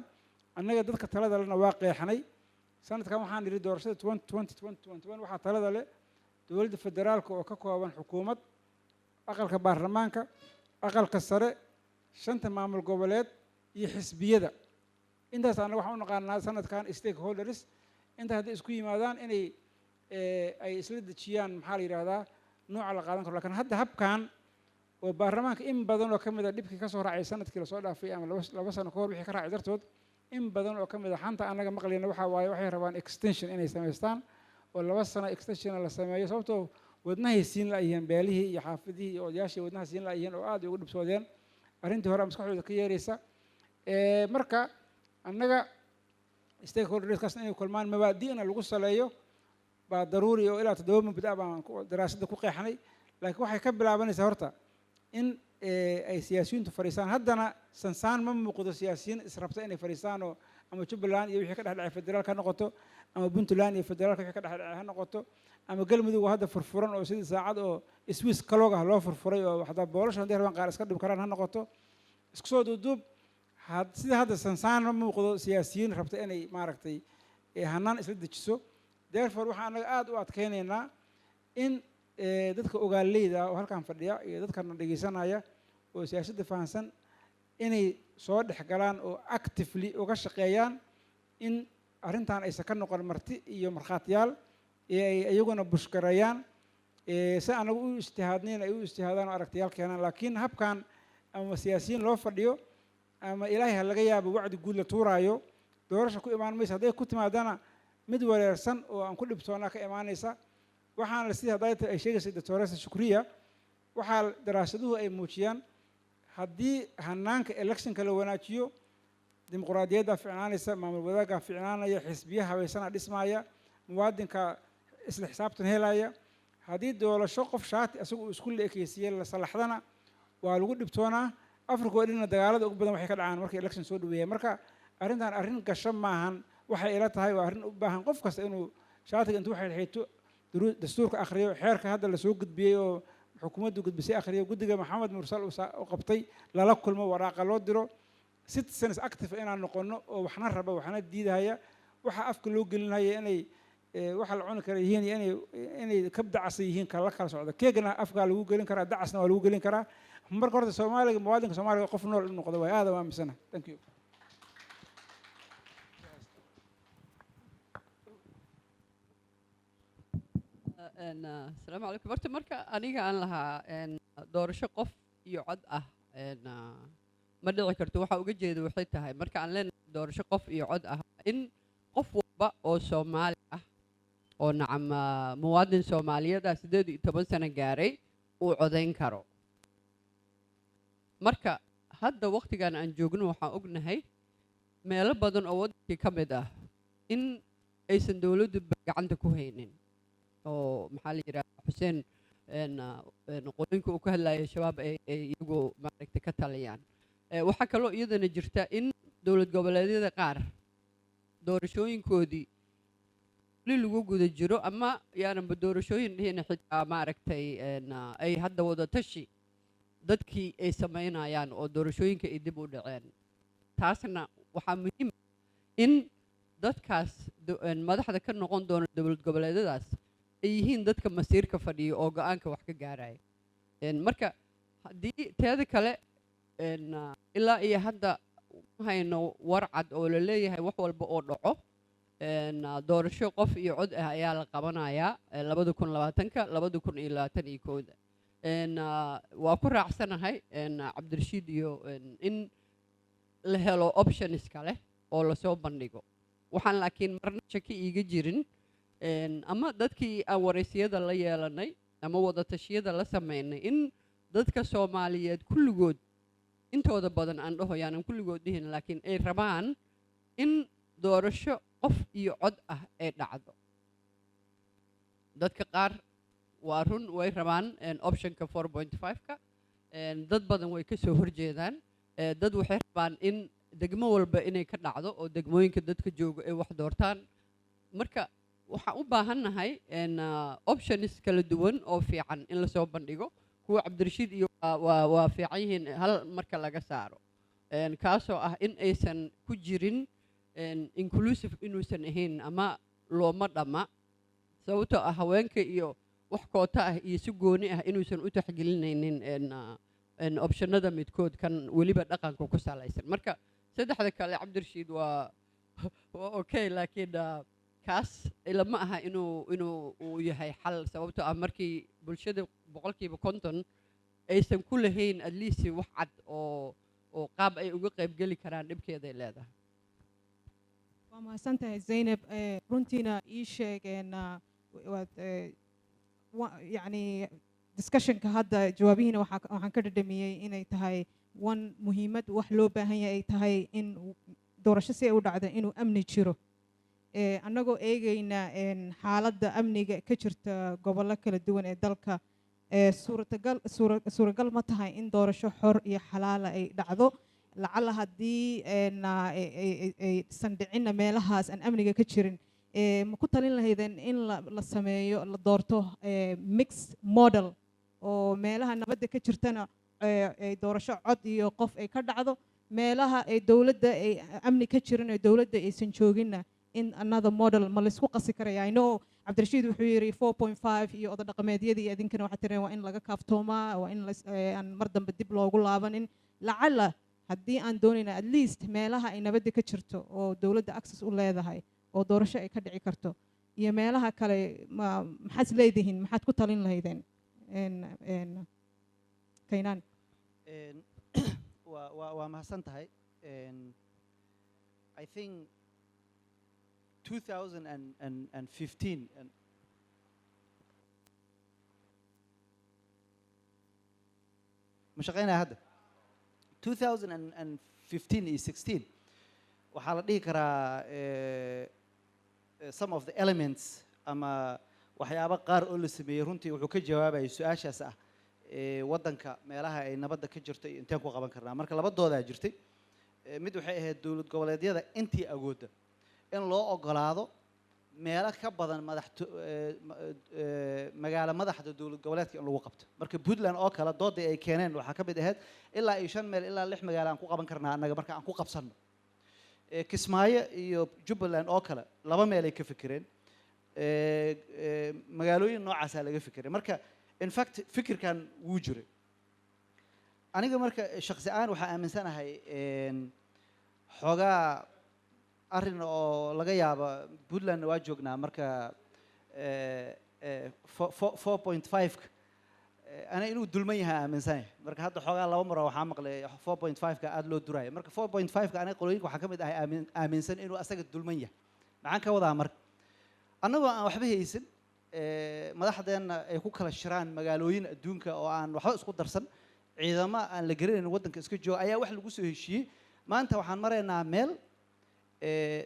annaga dadka talada lehna waa qeexnay sanadkan waxaan idhi doorashada 2020 waxaa talada leh dowladda federaalka oo ka kooban xukuumad, aqalka baarlamaanka, aqalka sare, 5 maamul goboleed iyo xisbiyada. intaas anaga waxaan u naqaanaa sanadkan stakeholders. inta hadday isku yimaadaan inay ay isla dejiyaan maxaa la yidhaahdaa nooca la qaadan karo. laakiin hadda habkan oo baarlamaanka in badan oo ka mid a dhibkii ka soo raacay sanadkii lasoo dhaafay ama laba sano ka hor wixii ka raacay dartood in badan oo ka mid a xanta annaga maqlayna waxaa waaye waxay rabaan extension inay samaystaan oo 2 sano extension la sameeyo, sababtoo wadnahay siin la'yihiin beelihii iyo xaafidihii iyo odayaashii wadnaha siin la'yihiin oo aad ugu dhibsoodeen arrintii hore maskaxdooda ka yeeraysa. marka annaga stakeholderskaas inay kulmaan mabaadi'na lagu saleeyo baa daruuri oo ilaa 7 mabda' baan daraasadda ku qeexnay. laakiin waxay ka bilaabanaysaa horta in ay siyaasiyiintu fadhiistaan. haddana sansaan ma muuqdo siyaasiyiin israbta inay fadhiistaan oo ama Jubbaland iyo wixii ka dhex dhacay federaalka ha noqoto, ama Puntland iyo federaalka wixii ka dhex dhacay ha noqoto, ama Galmudug hadda furfuran oo sidii saacad oo Swiss kalooga loo furfuray oo waxda boolasho hadii rabaan qaar iska dhib karaan ha noqoto. isku soo duuduub sida hadda sansaan ma muuqdo siyaasiyiin rabta inay maaragtay hanaan isla dejiso. therefore waxaan anaga aad u adkeynaynaa in dadka ogaaleyda oo halkan fadhiya iyo dadkana dhegeysanaya oo siyaasadda fahansan inay soo dhex galaan oo actively uga shaqeeyaan in arrintan aysan ka noqon marti iyo markhaatiyaal ay iyaguna bushkareeyaan si anagu u ijtihaadnayn ay u ijtihaadaan oo aragtiyaal keenaan. laakiin habkan ama siyaasiyiin loo fadhiyo ama ilaahay ha laga yaabo wacdi guud la tuuraayo doorasho ku imaan maysa. hadday ku timaadana mid wareersan oo aan ku dhibtoonaa ka imaanaysa. waxaana sida hadayta ay sheegaysay doctoressa Shukriya, waxaa daraasaduhu ay muujiyaan haddii hanaanka electionka la wanaajiyo dimuqraadiyadda fiicnaanaysa, maamul wadaagga fiicnaanaya, xisbiyaha habeysana dhismaaya, muwaadinka isla xisaabtan helaya. haddii doorasho qof shaati asagu isku leekaysiiyay la salaxdana waa lagu dhibtoonaa. afrika oo dhanna dagaalada ugu badan waxay ka dhacaan markay election soo dhaweeyaan. marka arrintan arrin gasho maahan, waxay ila tahay waa arrin u baahan qof kasta inuu shaatiga intuu xeelxeeto dastuurka akhriyo, xeerka hadda la soo gudbiyey oo xukuumaddu gudbisay akhriyo, guddiga Maxamed Mursal oo qabtay lala kulmo, waraaqa loo diro. citizens active inaan noqono oo waxna raba waxna diidaya, waxa afka loo gelinaya inay waxa la cuni kara yihiin iyo inay ka dacsan yihiin kala socda. keegana afka lagu gelin karaa, dacasna waa lagu gelin karaa. marka horta Soomaaliga muwaadinka Soomaaliga qof nool inuu noqdo way aad u aaminsanah. thank you. السلام عليكم. horta marka aniga aan lahaa doorasho qof iyo cod ah ma dhici karto. waxa uga jeedo waxay tahay marka aan leenahay doorasho qof iyo cod ah in qof walba oo Soomaali ah oo nacam muwaadin Soomaaliyeed ah 18 sano gaaray uu codayn karo. marka hadda waqtigan aan joogno waxaan ognahay meelo badan oo wadankii ka mid ah in aysan dawladdu gacanta ku haynin oo maxaa la yiraahdaa Xuseen qolinka uu ka hadlayay shabaab ay iyagu maaragtay ka taliyaan. waxaa kaloo iyadana jirta in dowlad goboleedyada qaar doorashooyinkoodii li lagu guda jiro ama yaananba doorashooyin dhihina xitaa maaragtay ay hadda wada tashi dadkii ay samaynayaan oo doorashooyinka ay dib u dhaceen. taasna waxaa muhiim in dadkaas madaxda ka noqon doona dowlad goboleedyadaas ay yihiin dadka masiirka fadhiyo oo go'aanka wax ka gaaraya. marka haddii teeda kale ilaa iyo hadda hayno warcad oo la leeyahay wax walba oo dhaco doorasho qof iyo cod ah ayaa la qabanayaa 2020ka 2021. waa ku raacsanahay Cabdirashiid iyo in la helo options kale oo la soo bandhigo. waxaan laakiin marna shaki iiga jirin ama dadkii aan wareysiyada la yeelanay ama wada tashiyada la sameynay in dadka Soomaaliyeed kulligood intooda badan aan dhahoyaan kulligood dhihin laakiin ay rabaan in doorasho qof iyo cod ah ay dhacdo. dadka qaar waa run way rabaan optionka 4.5ka dad badan way ka soo horjeedaan. dad waxay rabaan in degmo walba inay ka dhacdo oo degmooyinka dadka jooga ay wax doortaan. marka waxaan u baahannahay options kala duwan oo fiican in la soo bandhigo. kuwa Cabdirashiid iyo waa fiican yihiin hal marka laga saaro kaasoo ah in aysan ku jirin inclusive inuusan ahayn ama looma dhamma sababtoo ah haweenka iyo wax koota ah iyo si gooni ah inuusan u taxgelinaynin optionada midkood kan weliba dhaqanka ku salaysan marka saddexda kale cabdirashiid waa okay laakiin kaas ilama aha inuu uu yahay xal sababtoo ah markii bulshada boqolkiiba 50 aysan ku lahayn at least wax cad oo qaab ay uga qayb geli karaan dhibkeeday leedahay waa mahadsantahay Zainab runtiina ii sheegeen يعني discussionka hadda jawaabihiina waxaan ka dhadhamiyey inay tahay muhiimad wax loo baahan yahay ay tahay in doorasho si ay u dhacdo inuu amni jiro annagoo eegayna xaaladda amniga ka jirta gobollo kala duwan ee dalka suuragal ma tahay in doorasho xor iyo xalaala ay dhacdo lacala haddii aysan dhicinna meelahaas aan amniga ka jirin ma ku talin lahaydeen in la sameeyo la doorto mix model oo meelaha nabadda ka jirtana ay doorasho cod iyo qof ay ka dhacdo meelaha ay dowladda ay amni ka jirin oo dowladda aysan jooginna in another model ma laysku qasi karaya I know cabdirashiid wuxuu yidhi 4.5 iyo oda dhaqameedyadii idinkana waxaa tireen waa in laga kaaftoomaa waa in aan mar dambe dib loogu laabanin lacala haddii aan doonayna at least meelaha ay nabadda ka jirto oo dowladda access u leedahay oo doorasho ay ka dhici karto iyo meelaha kale maxaad leedihiin maxaad ku talin lahaydeen kaynaan waa mahadsan tahay I think 2015 ma shaqaynaya hadda 2015 iyo 16 waxaa la dhihi karaa some of the elements ama waxyaabo qaar oo la sameeyey runtii wuxuu ka jawaabayay su-aashaas ah waddanka meelaha ay nabadda ka jirto iyo inteen ku qaban karnaa marka labadoodaa jirtay mid waxay ahayd dowlad goboleedyada intii awoodda in loo ogolaado meelo ka badan magaalo madaxda dowlad goboleedka in lagu qabto marka Puntland oo kale doodii ay keeneen waxaa ka mid ahayd ilaa iyo 5 meel ilaa 6 magaalo aan ku qaban karnaa annaga marka aan ku qabsanno Kismaayo iyo Jubbaland oo kale 2 meel ay ka fikireen magaalooyin noocaas laga fikiray marka in fact fikirkan wuu jiray aniga marka shakhsi aan waxa aaminsanahay xogaa arrin oo laga yaabo Puntland waa joognaa marka 4.5 ana inuu dulman yahay aaminsanahay marka hadda xogaa laba mar waxaa maqlay 4.5 ka aad loo duraayo marka 4.5 ka aniga qolooyinka waxaa ka mid ah aaminsan inuu asaga dulman yahay maxaan ka wadaa marka annagoo aan waxba haysan madaxdeena ay ku kala shiraan magaalooyin adduunka oo aan waxba isku darsan ciidamo aan la garanayn waddanka iska jooga ayaa wax lagu soo heshiiyey maanta waxaan maraynaa meel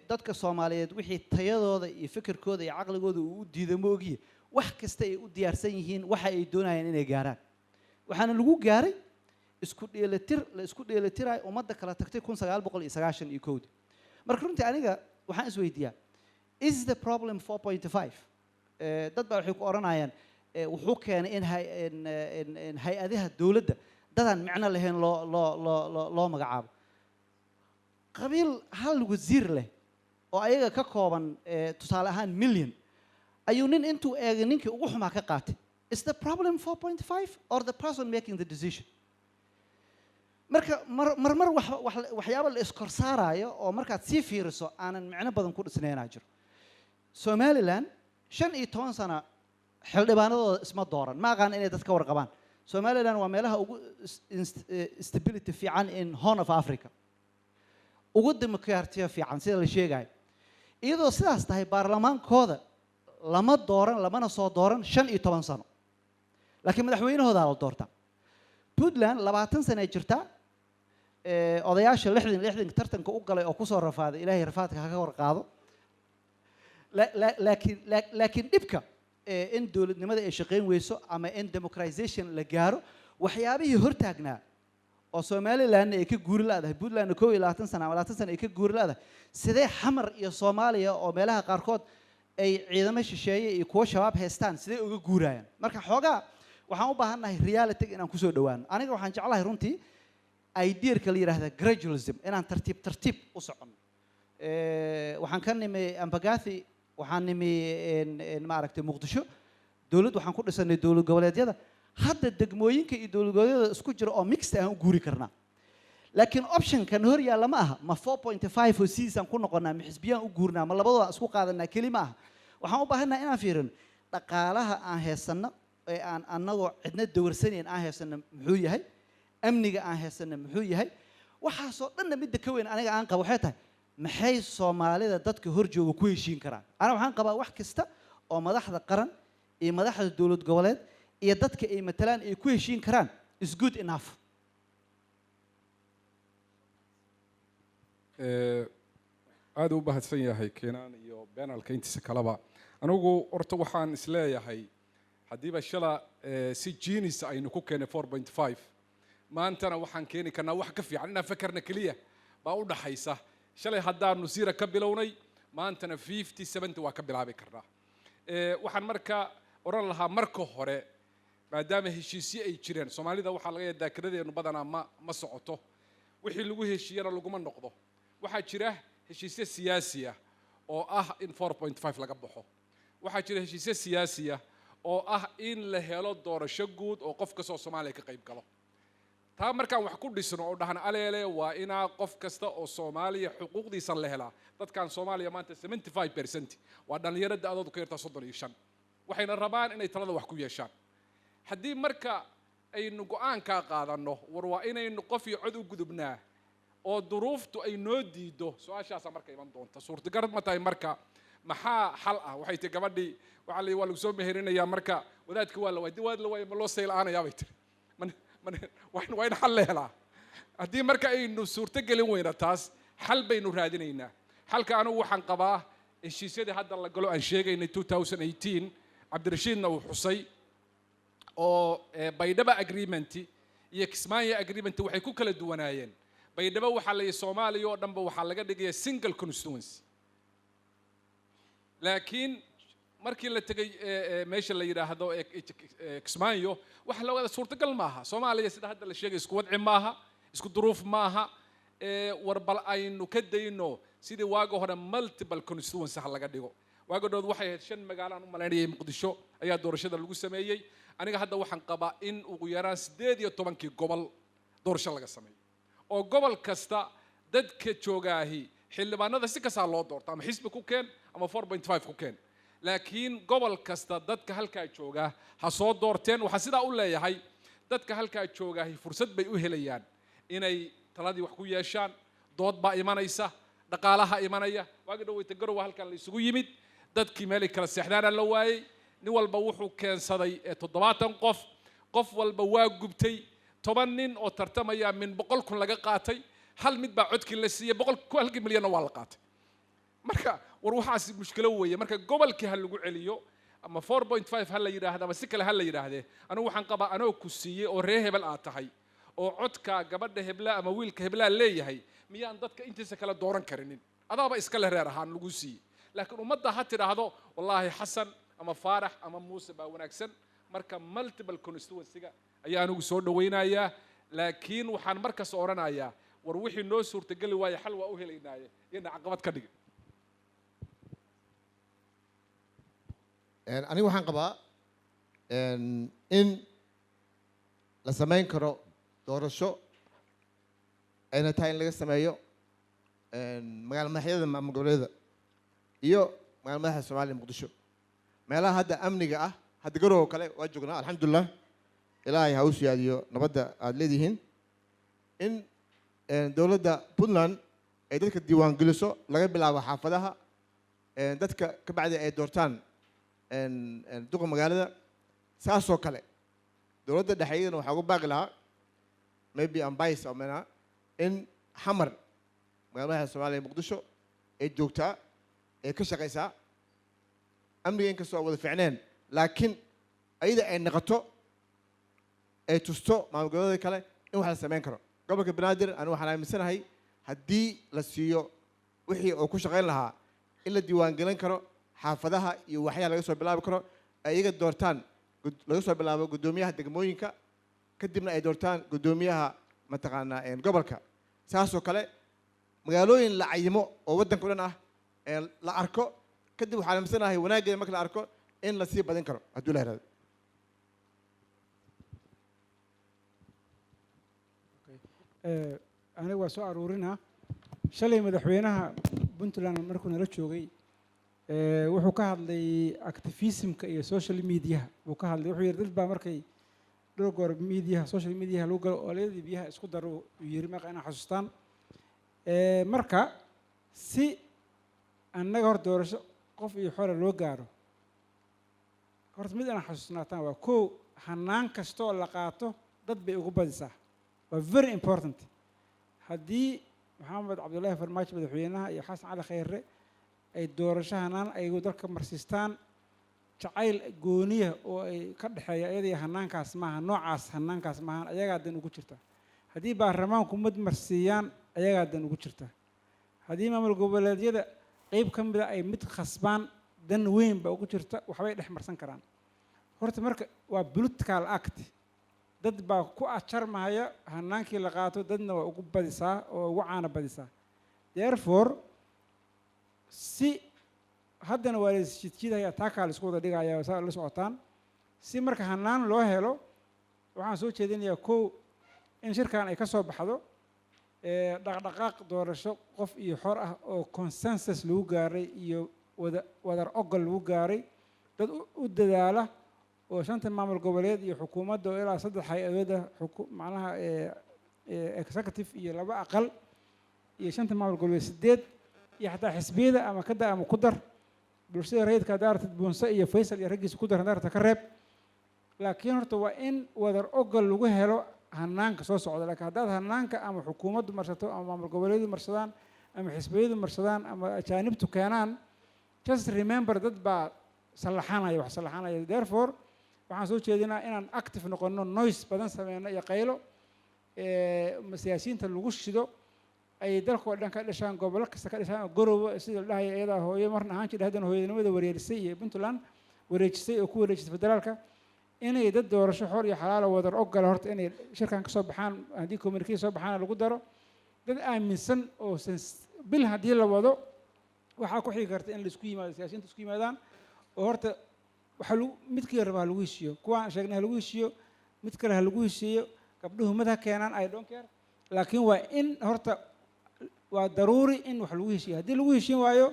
dadka Soomaaliyeed wixii tayadooda iyo fikirkooda iyo aqligooda uu diiday moogiye wax kasta ay u diyaarsan yihiin waxa ay doonayaan inay gaaraan waxaana lagu gaaray isku dheelitiray ummadda kala tagtay 1991 marka runtii aniga waxaan is weydiiyaa is the problem 4.5 dad baa waxay ku oranayaan wuxuu keenay in hay-adaha dawladda dadaan micno lahayn loo magacaabo qabiil hal wasiir leh oo ayaga ka kooban tusaale ahaan million ayuu nin intuu eegay ninkii ugu xumaa ka qaatay is the problem 4.5 or the person making the decision marka marmar waxyaabo la iskor saarayo oo markaad sii fiiriso aanan micno badan ku dhisnaynaa jiro Somaliland 15 sano xildhibaanadooda isma dooran ma aqaan inay dadka warqabaan Somaliland waa meelaha ugu stability fiican in Horn of Africa ugu demokratiya fiican sida la sheegay iyadoo sidaas tahay baarlamaankooda lama dooran lamana soo dooran 15 sano laakiin madaxweynahooda la doorta Puntland 20 sano ay jirtaa odayaasha 60 tartanka u galay oo ku soo rafaaday ilaahay rafaadka ha ka warqaado laakiin dhibka in dawladnimada ay shaqeyn weyso ama in democratization la gaaro waxyaabihii hortaagnaa oo Somaliland ay ka guuri laadahay Puntland 22 sano ama 20 sano ay ka guuri laadahay sidee xamar iyo Soomaaliya oo meelaha qaarkood ay ciidamo shisheeye iyo kuwa shabaab haystaan sidee uga guurayaan marka xoogaa waxaan u baahanahay reality inaan ku soo dhawaano aniga waxaan jeclahay runtii idea ka la yiraahdo gradualism inaan tartiib u socono waxaan ka nimi ambagathi waxaan nimi maaragtay muqdisho dowlad waxaan ku dhisanay dowlad goboleedyada hadda degmooyinka iyo dowlad goboleedyada isku jira oo mixed aan u guuri karnaa laakiin optionkan hor yaalla ma aha ma 4.5 oo season ku noqonaa ma xisbiyaan u guurnaa ma labadooda isku qaadanaa keli ma aha waxaan u baahannahay inaan fiirino dhaqaalaha aan heesanno ee aan annagoo cidna dawarsanayn aan heesanno muxuu yahay amniga aan heesanno muxuu yahay waxaasoo dhanna midda ka weyn aniga aan qabo waxay tahay maxay soomaalida dadka hor jooga ku heshiin karaan aniga waxaan qabaa wax kasta oo madaxda qaran iyo madaxda dowlad goboleed iyo dadka ay matalaan ay ku heshiin karaan is good enough aad u bahadsan yahay keenaan iyo beenalka intiisa kaleba anigu horta waxaan isleeyahay haddiiba shala si genius aynu ku keenay 4.5 maantana waxaan keeni karnaa wax ka fiican inaan fakarna keliya baa u dhaxaysa shalay haddaanu siira ka bilownay maantana 50-70 waa ka bilaabi karnaa waxaan marka oran lahaa marka hore maadaama heshiisyo ay jireen soomaalida waxaa laga yaabaa daakiradeenu badanaa ma socoto wixii lagu heshiiyana laguma noqdo waxaa jira heshiisyo siyaasi ah oo ah in 4.5 laga baxo waxaa jira heshiisyo siyaasi ah oo ah in la helo doorasho guud oo qof kasta oo Soomaaliya ka qayb galo taa markaan wax ku dhisno oo dhahna aleele waa inaa qof kasta oo Soomaaliya xuquuqdiisa la helaa dadkan Soomaaliya maanta 75% waa dhalinyarada adoodu ka yarta 35 waxayna rabaan inay talada wax ku yeeshaan haddii marka aynu go'aan ka qaadano war waa inaynu qof iyo cod u gudubnaa oo duruuftu ay noo diido su'aashaas marka iman doonta suurtagal ma tahay marka maxaa xal ah waxay tahay gabadhii waxa la lagu soo meherinayaa marka wadaadka waa la waayay ma loo saylaanayaa bay tiri waa in xal la helaa haddii marka aynu suurtagelin weyna taas xal baynu raadinaynaa xalka anigu waxaan qabaa heshiisyadii hadda la galo aan sheegaynay 2018 cabdirashiidna uu xusay oo baydhaba agreement iyo kismaayo agreement waxay ku kala duwanaayeen baydhaba waxaa la yidhi Soomaaliya oo dhanba waxaa laga dhigaya single constituency laakiin markii la tagay meesha la yiraahdo kismaayo waxa la wada suurtagal maaha Soomaaliya sida hadda la sheegay isku wadci maaha isku duruuf maaha warbal aynu ka dayno sidii waaga hore multiple constituency laga dhigo waaga dood waxay ahayd 5 magaalo aan u maleynayay Muqdisho ayaa doorashada lagu sameeyay aniga hadda waxaan qabaa in ugu yaraan 18 gobol doorasho laga sameeyo oo gobol kasta dadka joogaahi xildhibaanada si kasta loo doorto ama xisbi ku keen ama 4.5 ku keen laakiin gobol kasta dadka halkaa jooga ha soo doorteen waxa sidaa u leeyahay dadka halkaa joogaahi fursad bay u helayaan inay taladii wax ku yeeshaan dood baa imanaysa dhaqaalaha imanaya waaga dhaweyta garow halkan la isugu yimid dadkii meel kala seexdaan la waayay nin walba wuxuu keensaday 70 qof walba waa gubtay 10 nin oo tartamaya min 100 kun laga qaatay hal mid baa codkii la siiyay 100 milyan waa la qaatay marka war waxaas mushkilo weeye marka gobolkii hal lagu celiyo ama 4.5 hal la yiraahdo ama si kale hal la yiraahdee anigu waxaan qabaa anoo ku siiyay oo reer hebel aad tahay oo codka gabadha hebla ama wiilka hebla leeyahay miyaan dadka intiisa kala dooran karinin adaaba iska la reer ahaan lagu siiyay laakiin ummadda ha tiraahdo wallahi xasan ama faarax ama muuse baa wanaagsan marka multiple constituency-ga ayaa anigu soo dhaweynayaa laakiin waxaan markaas oranayaa war wixii noo suurtagali waaya xal waa u helaynaaye ina caqabad ka dhigay anigu waxaan qabaa in la samayn karo doorasho ayna tahay in laga sameeyo magaala madaxyada maamul goboleedyada iyo magaala madaxda Soomaaliya Muqdisho meelaha hadda amniga ah hadda garow kale waa joognaa alxamdulillah ilaahay ha u siyaadiyo nabadda aad leedihiin in dowladda Puntland ay dadka diiwaan geliso laga bilaabo xaafadaha dadka ka bacdi ay doortaan duqa magaalada saasoo kale dowladda dhexeeyadana waxaa ugu baaqi lahaa maybe ambais amena in xamar magaalada Soomaaliya Muqdisho ay joogtaa ay ka shaqeysaa amniga inkastoo wada fiicneen laakiin ayada ay noqoto ay tusto maamul goboleedyada kale in wax la sameyn karo gobolka Banaadir anigu waxaan aaminsanahay haddii la siiyo wixii uu ku shaqeyn lahaa in la diiwaan gelin karo xaafadaha iyo waxyaha laga soo bilaabi karo ayaga doortaan laga soo bilaabo gudoomiyaha degmooyinka kadibna ay doortaan gudoomiyaha mataqaanaa gobolka saasoo kale magaalooyin la cayimo oo waddanka o dhan ah la arko kadib waxaan aaminsanahay wanaaggeeda marka la arko in la sii badin karo hadduu la yihahdo. aniga waa soo aruurinaa shalay madaxweynaha puntland markuu nala joogay wuxuu ka hadlay activismka iyo social mediaha buu ka hadlay wuxuu yidhi dad baa markay dhowr goor mediaha social mediaha lagu galo oolayadii biyaha isku daro uu yidhi marka inaa xasuustaan marka si annaga hor doorasho qof iyo xore loo gaaro horta mid inaan xasuusnaataan waa kow hanaan kastoo la qaato dad bay ugu badisaa waa very important haddii maxamed cabdullaahi farmaajo madaxweynaha iyo xasan cali khayre ay doorasho hanaan ayagu dalka marsiistaan jacayl gooniya oo ay ka dhexeeya iyadii hanaankaas maaha noocaas hanaankaas maahan ayagaa dan ugu jirta haddii baarlamaanku mid marsiiyaan ayagaa dan ugu jirta haddii maamul goboleedyada qeyb ka mida ay mid khasbaan dan weyn ba ugu jirta waxbay dhex marsan karaan horta marka waa political act dad baa ku ajarmahaya hanaankii la qaato dadna waa ugu badisaa oo ugu caana badisaa therefore si haddana waa laisjidjiidaya taa kaa la isku wada dhigaya saa la socotaan si marka hanaan loo helo waxaan soo jeedinayaa kow in shirkan ay ka soo baxdo dhaqdhaqaaq doorasho qof iyo xor ah oo consensus lagu gaaray iyo wadar ogol lagu gaaray dad u dadaala oo shanta maamul goboleed iyo xukuumadda oo ilaa 3 hay-adooda macnaha executive iyo 2 aqal iyo shanta maamul goboleed 8 iyo xataa xisbiyada ama kada ama ku dar bulshada rayidka daartad buunsa iyo faysal iyo raggiisa ku dar daarta ka reeb laakiin horta waa in wadar ogol lagu helo hanaanka soo socda laakiin haddaad hanaanka ama xukuumaddu marsato ama maamul goboleedu marsadaan ama xisbiyadu marsadaan ama ajaanibtu keenaan just remember dad baa salaxanaya wax salaxanaya therefore waxaan soo jeedinaa inaan active noqono noise badan sameyno iyo qaylo siyaasiyiinta lagu shido ay dalka oo dhan ka dhashaan gobolo kasta ka dhashaan gorobo sida la dhahayo iyadaa hooyo marna ahaan jira haddana hooyanimada wareerisay iyo puntland wareejisay oo ku wareejisay federaalka inay dad doorasho xor iyo xalaalo wadar ogala horta inay shirkan ka soo baxaan haddii communique soo baxaana lagu daro dad aaminsan oo bil haddii la wado waxaa ku xigi karta in la isku yimaado siyaasiyiinta isku yimaadaan oo horta waxaa midkii raba ha lagu heshiiyo kuwaan sheegnay ha lagu heshiiyo mid kale ha lagu heshiiyo gabdhuhu mid ha keenaan I don't care laakiin waa in horta waa daruuri in wax lagu heshiiyo haddii lagu heshiin waayo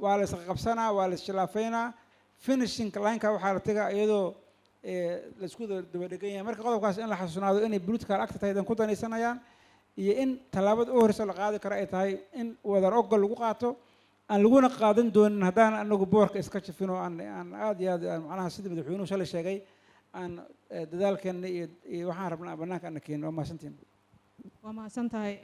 waa la isqabsanaa waa la iskhilaafaynaa finishing line-ka waxaa la tagaa iyadoo la isku daba dhegan yahay marka qodobkaas in la xasuusnaado inay political act tahay dan ku danaysanayaan iyo in tallaabada u horeysa la qaadi karo ay tahay in wadar ogol lagu qaato aan laguna qaadan doonin haddaan anagu boorka iska jafin oo aan aad iyo aad macnaha sida madaxweynuhu shalay sheegay aan dadaalkeena iyo waxaan rabnaa bannaanka ana keenno waa mahadsantiin waa mahadsan tahay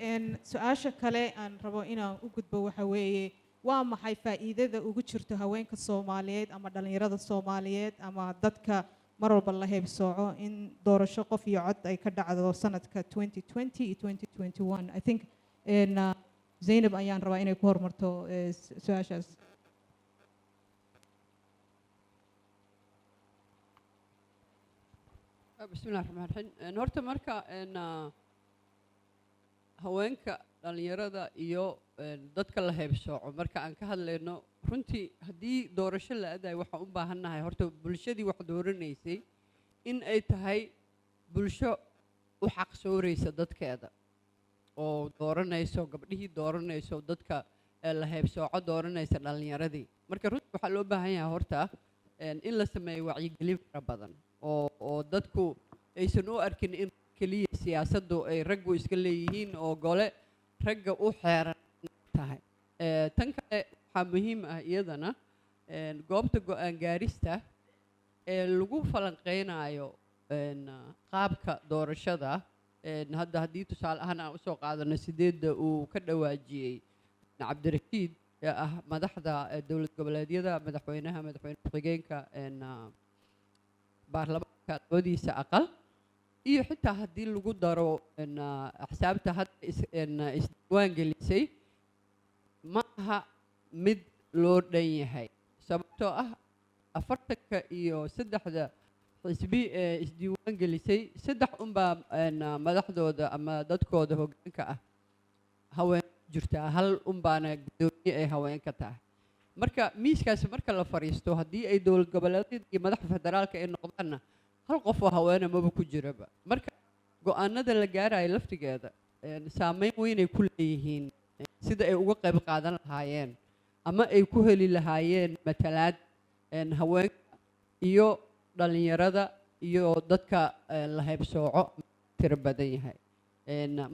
su-aasha kale aan rabo inaan u gudbo waxa weeye waa maxay faa'iidada ugu jirto haweenka Soomaaliyeed ama dhalinyarada Soomaaliyeed ama dadka mar walba la heebsooco in doorasho qof iyo cod ay ka dhacdo sanadka 2020 iyo 2021 I think Zainab ayaan rabaa inay ku hormarto su-aashaas bismillahi raxmaani raxiim horta marka haweenka dhalinyarada iyo dadka la heebsooco marka aan ka hadlayno runtii haddii doorasho la aadayo waxaan u baahannahay horta bulshadii wax dooranaysay in ay tahay bulsho u xaqsooraysa dadkeeda oo dooranayso gabdhihii dooranayso dadka la heebsooco dooranaysa dhalinyaradii marka runtii waxaa loo baahan yahay horta in la sameeyo wacyigelin fara badan oo dadku aysan u arkin in keliya siyaasaddu ay raggu iska leeyihiin oo gole ragga u xeeran tahay tan kale waxaa muhiim ah iyadana goobta go-aan gaarista ee lagu falanqeynayo qaabka doorashada hadda haddii tusaale ahaan aan usoo qaadano 8 uu ka dhawaajiyey cabdirashiid ee ah madaxda dowlad goboleedyada madaxweyne ku-xigeenka baarlamaanka labadiisa aqal iyo xitaa haddii lagu daro axsaabta hadda isdiiwaan gelisay ma aha mid loo dhan yahay sababtoo ah 40 iyo 3 xisbi isdiiwaan gelisay 3 unbaa madaxdooda ama dadkooda hoggaanka ah haween jirtaa hal unbaana guddoomiye ay haweenka tahay marka miiskaasi marka la fadhiisto haddii ay dowlad goboleedyada iyo madaxda federaalka ay noqdaanna hal qof oo haweena maba ku jiraba marka go-aanada la gaarayo laftigeeda saameyn weynay ku leeyihiin sida ay uga qayb qaadan lahaayeen ama ay ku heli lahaayeen matalaad haweenka iyo dhalinyarada iyo dadka la haybsooco tiro badan yahay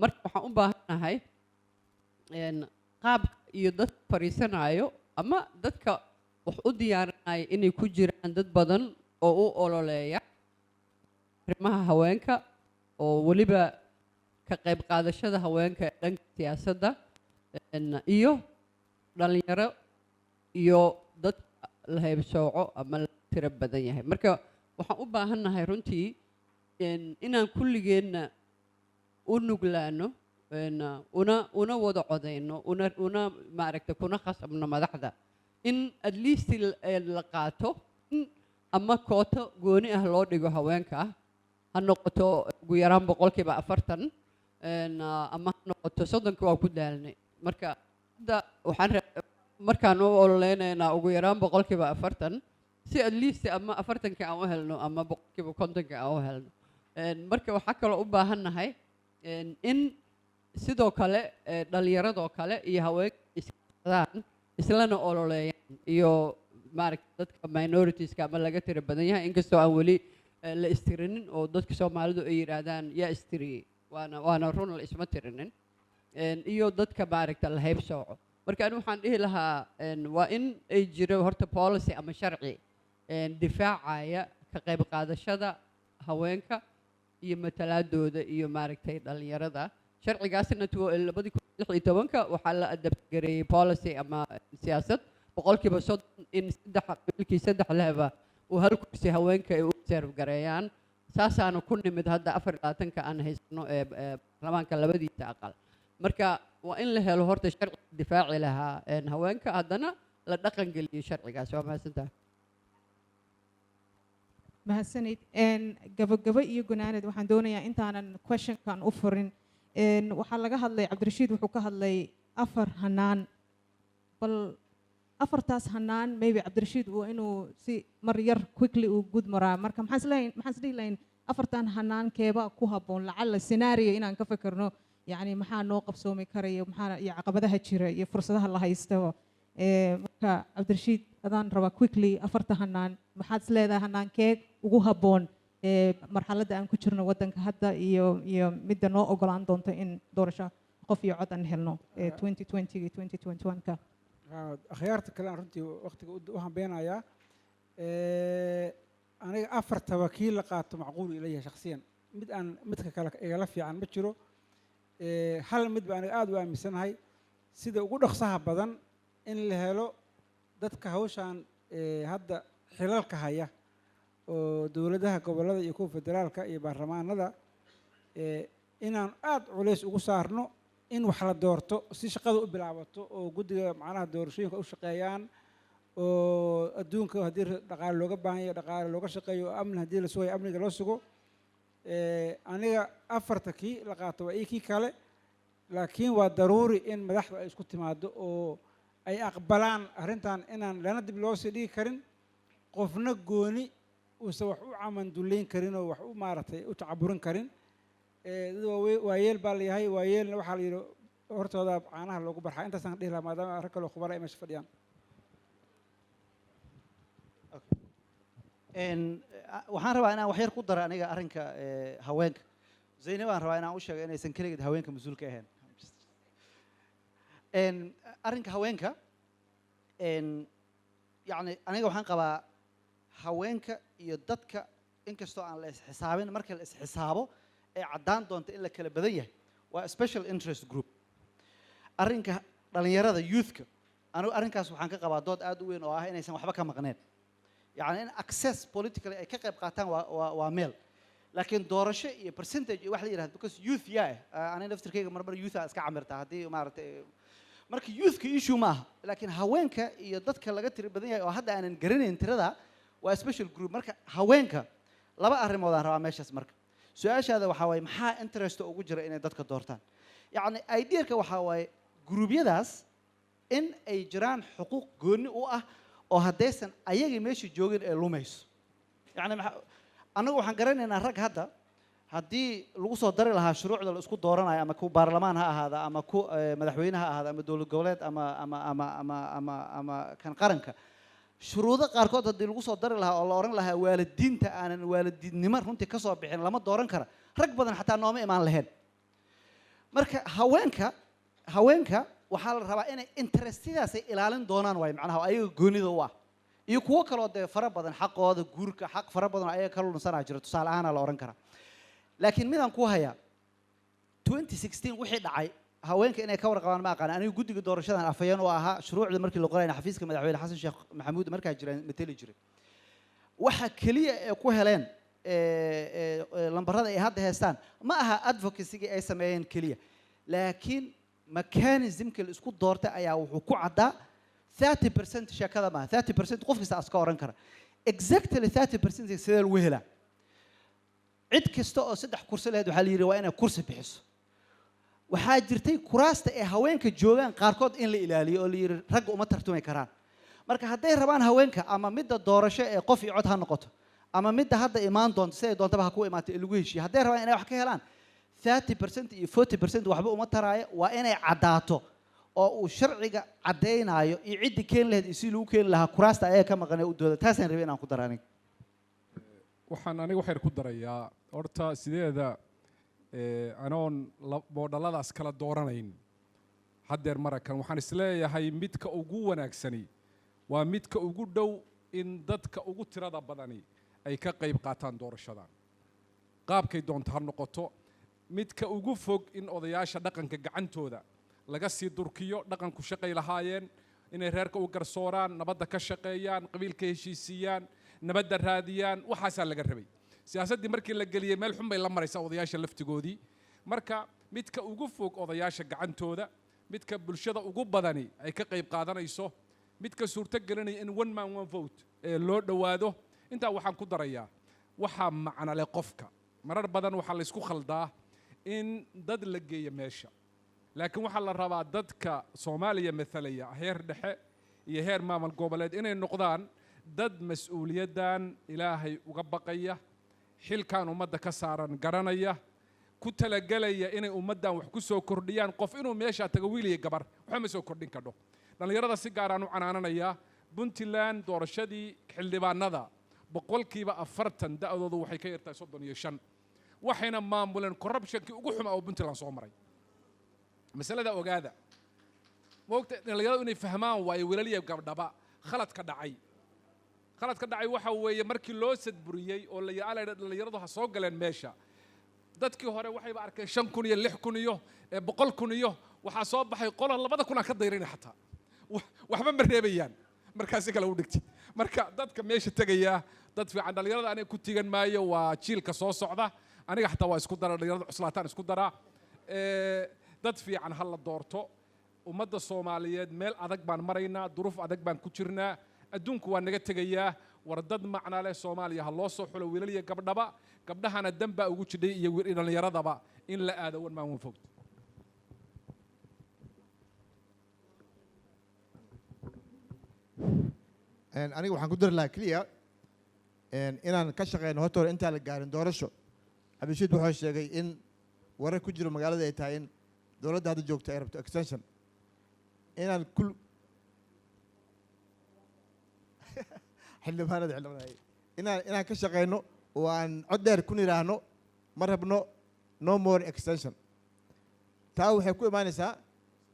marka waxaan u baahanahay qaabka iyo dadka fadhiisanayo ama dadka wax u diyaarinaya inay ku jiraan dad badan oo u ololeeya arrimaha haweenka oo weliba ka qayb qaadashada haweenka ee dhanka siyaasadda iyo dhalinyaro iyo dadka la haybsooco ama la tiro badan yahay marka waxaan u baahannahay runtii inaan kulligeenna u nuglaano una wada codayno una maaragta kuna khasabno madaxda in at least la qaato in ama kooto gooni ah loo dhigo haweenka ha noqoto ugu yaraan 40% ama ha noqoto 30 waa ku daalnay marka hadda waxaan markaan u ololeynaynaa ugu yaraan 40% si at least ama 40 aan u helno ama 50 aan u helno marka waxaa kaloo u baahannahay in sidoo kale dhalinyaradoo kale iyo haweenka iskadaan islana ololeeyaan iyo maaragta dadka minoritieska ama laga tiro badan yahay inkastoo aan weli la istirinin oo dadka Soomaalidu ay yiraahdaan yaa istiriyay waana run la isma tirinin iyo dadka maaragta la haybsooco marka anigu waxaan dhihi lahaa waa in ay jiro horta policy ama sharci difaacaya ka qayb qaadashada haweenka iyo matalaadooda iyo maaragtay dhalinyarada sharcigaasna 2016 waxaa la adabgareeyay policy ama siyaasad 30% in saddex lehba uu hal kursi haweenka ay u serve gareeyaan saasaana ku nimid hadda 24 aan haysano ee baarlamaanka labadiisa aqal marka waa in la helo horta sharci difaaci lahaa haweenka haddana la dhaqan geliyo sharcigaas waa mahadsantahay mahadsanid gabagabo iyo gunaanad waxaan doonayaa intaanan questionkan u furin waxaa laga hadlay cabdirashiid wuxuu ka hadlay 4 hanaan bal 4taas hanaan maybe cabdirashiid uu inuu si mar yar quickly uu gud maraa marka maxaan isdhihi lahayn 4tan hanaan keeba ku habboon lacala scenario inaan ka fikirno يعني maxaa noo qabsoomi karaya maxaa iyo caqabadaha jira iyo fursadaha la haysto marka cabdirashiid adaan rabaa quickly 4 hanaan maxaad isleedahay hanaankee ugu habboon marxaladda aan ku jirno waddanka hadda iyo midda noo ogolaan doonto in doorasho qof iyo cod aan helno 2020 iyo 2021ka akhyaarta kale aan runtii waqtiga u hambeenayaa aniga 4 wakiil la qaato macquul ila yahay shakhsiyan midka kale igala fiican ma jiro hal mid baan aad u aaminsanahay sida ugu dhaqsaha badan in la helo dadka hawshan hadda xilalka haya oo dowladaha gobolada iyo kuwa federaalka iyo baarlamaanada inaan aad culays ugu saarno in wax la doorto si shaqada u bilaabato oo guddiga macnaha doorashooyinka u shaqeeyaan oo adduunka haddii dhaqaale looga baahan yahay dhaqaale looga shaqeeyo oo amni haddii la sugayo amniga loo sugo aniga 4 kii la qaato waa kii kale laakiin waa daruuri in madaxdu ay isku timaado oo ay aqbalaan arrintan inaan lana dib loo sii dhigi karin qofna gooni uusan wax u camanduleyn karin oo wax u maaragtay u tacaburin karin waayeel baa la yahay waayeelna waxaa la yidhi hortooda caanaha loogu barxaa intaasaan dhihi lahaa maadaama rag kaloo khubara ay meesha fadhiyaan waxaan rabaa inaan wax yar ku daro aniga arrinka haweenka zaynab aan rabaa inaan u sheego inaysan keligeed haweenka mas-uulka ahayn arrinka haweenka yani aniga waxaan qabaa haweenka iyo dadka inkastoo aan la isxisaabin marka la isxisaabo ee caddaan doonta in la kala badan yahay waa special interest group arrinka dhalinyarada youthka anigu arrinkaas waxaan ka qabaa dood aad u weyn oo ah inaysan waxba ka maqneen يعني إن access politically أي كقب قاتان وميل لكن دورشة إيه percentage واحد يراه because youth ياه أنا نفتكر كي مرة youth أسكع عمرتها هذه مارت مرك youth كيشو معه لكن هوينك يضدك لقيت بدنيا وهذا أنا نقرن انتردا و special group مرك هوينك لا بقى أهرم ولا هرا ماشي مرك سؤال هذا وحواي محا interest أو جرى إن يضدك دورتان يعني idea كوحواي guruubyadaas in ay jiraan xuquuq gooni u ah oo haddaysan ayagii meesha joogin ee lumayso yacni annagu waxaan garanaynaa rag hadda haddii lagu soo dari lahaa shuruucda la isku dooranayo ama ku baarlamaan ha ahaada ama ku madaxweyne ha ahaada ama dowlad goboleed ama kan qaranka shuruudo qaarkood haddii lagu soo dari lahaa oo la oran lahaa waalidiinta aanan waalidiidnimo runtii ka soo bixin lama dooran kara rag badan xataa nooma imaan lahayn marka haweenka waxaa la rabaa inay interestidaasay ilaalin doonaan waay macnaha ayaga goonida u ah iyo kuwo kaloo dee fara badan xaqooda guurka xaq fara badan oo ayaga ka lunsanaa jira tusaale ahaana la oran karaa laakiin midaan ku hayaa 2016 wixii dhacay haweenka inay ka warqabaan ma aqaan anigu guddiga doorashadan afayeen oo ahaa shuruucda markii la qorayna xafiiska madaxweyne xasan sheekh maxamuud markaa jiraan mateli jiray waxa kaliya ee ku heleen lambarada ay hadda haystaan ma aha advocacy ay sameeyeen kaliya laakiin mechanismka la isku doortay ayaa wuxuu ku caddaa 30% sheekada ma 30% qof kasta aska oran kara exactly 30% sidee lagu helaa cid kasta oo 3 kursi lahayd waxaa la yidhi waa inay kursi bixiso waxaa jirtay kuraasta ee haweenka joogaan qaarkood in la ilaaliyo oo la yidhi ragga uma tartumi karaan marka hadday rabaan haweenka ama midda doorasho ee qof iyo cod ha noqoto ama midda hadda imaan doonto si ay doontaba ha ku imaato ee lagu heshiiyo hadday rabaan inay wax ka helaan 30% iyo 40% waxba uma taraayo waa inay caddaato oo uu sharciga caddaynayo iyo ciddii keeni lahayd iyo si lagu keeni lahaa kuraasta ayaga ka maqanee u dooda taasaan rabay inaan ku daro aniga waxaan aniga waxayr ku darayaa horta sideeda anoon boodhalladaas kala dooranayn haddeer marakan waxaan isleeyahay midka ugu wanaagsani waa midka ugu dhow in dadka ugu tirada badani ay ka qayb qaataan doorashadan qaabkay doonto ha noqoto midka ugu fog in odayaasha dhaqanka gacantooda laga sii durkiyo dhaqanku shaqay lahaayeen inay reerka u garsooraan nabadda ka shaqeeyaan qabiilka heshiisiiyaan nabadda raadiyaan waxaasaa laga rabay siyaasaddii markii la geliyey meel xun bay la maraysaa odayaasha laftigoodii marka midka ugu fog odayaasha gacantooda midka bulshada ugu badani ay ka qayb qaadanayso midka suurto gelinaya in one man one vote ee loo dhowaado intaa waxaan ku darayaa waxaa macno leh qofka marar badan waxaa la isku khaldaa in dad la geeyo meesha laakiin waxaa la rabaa dadka Soomaaliya mathalaya heer dhexe iyo heer maamul goboleed inay noqdaan dad mas'uuliyaddan ilaahay uga baqaya xilkan ummadda ka saaran garanaya ku talagalaya inay ummaddan wax ku soo kordhiyaan qof inuu meesha taga wiil iyo gabar waxa ma soo kordhin karo dhalinyarada si gaar ah u canaananaya Puntland doorashadii xildhibaanada boqolkiiba 40 da'doodu waxay ka yartahay 35 waxayna maamuleen corruptionkii ugu xumaa oo Puntland soo maray masalada ogaada waqti dhalinyaradu inay fahmaan waayo wiilaliya gabdhaba khaladka dhacay waxa weeye markii loo sadburiyay oo la yaalay dhalinyaradu ha soo galeen meesha dadkii hore waxayba arkeen 5,000 iyo 6,000 iyo 100,000 iyo waxa soo baxay qolo 2,000 ka dayrin xataa waxba ma reebayaan markaasi kala u dhigtay marka dadka meesha tagaya dad fiican dhalinyarada aniga ku tigan maayo waa jiilka soo socda aniga xataa waa isku dara dhalinyarada cuslaataan isku dara dad fiican hal la doorto ummadda Soomaaliyeed meel adag baan maraynaa duruuf adag baan ku jirnaa adduunku waa naga tegayaa war dad macna leh Soomaaliya ha loo soo xulo wiilal iyo gabdhaba gabdhahana damba ugu jidhay iyo dhalinyaradaba in la aado wan maan fog aniga waxaan ku dari lahaa kaliya inaan ka shaqeyno horta hore intaan la gaarin doorasho Cabdishiid wuxuu sheegay in warar ku jiro magaalada ay tahay in dowladda hadda joogta ay rabto extension inaan xildhibaanada inaan ka shaqeyno oo aan cod dheer ku niraahno ma rabno no more extension taa waxay ku imaanaysaa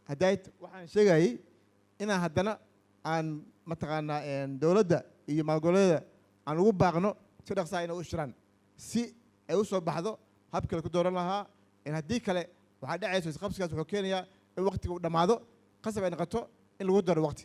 hadday waxaan sheegayay inaan haddana aan mataqaanaa dowladda iyo maalgoboleeda aan ugu baaqno si dhaqsaa inay u shiraan si ay u soo baxdo habkii la ku dooran lahaa in haddii kale waxaa dhacayso isqabsigaas wuxuu keenayaa in waqtiga uu dhammaado qasab ay noqoto in lagu daro waqti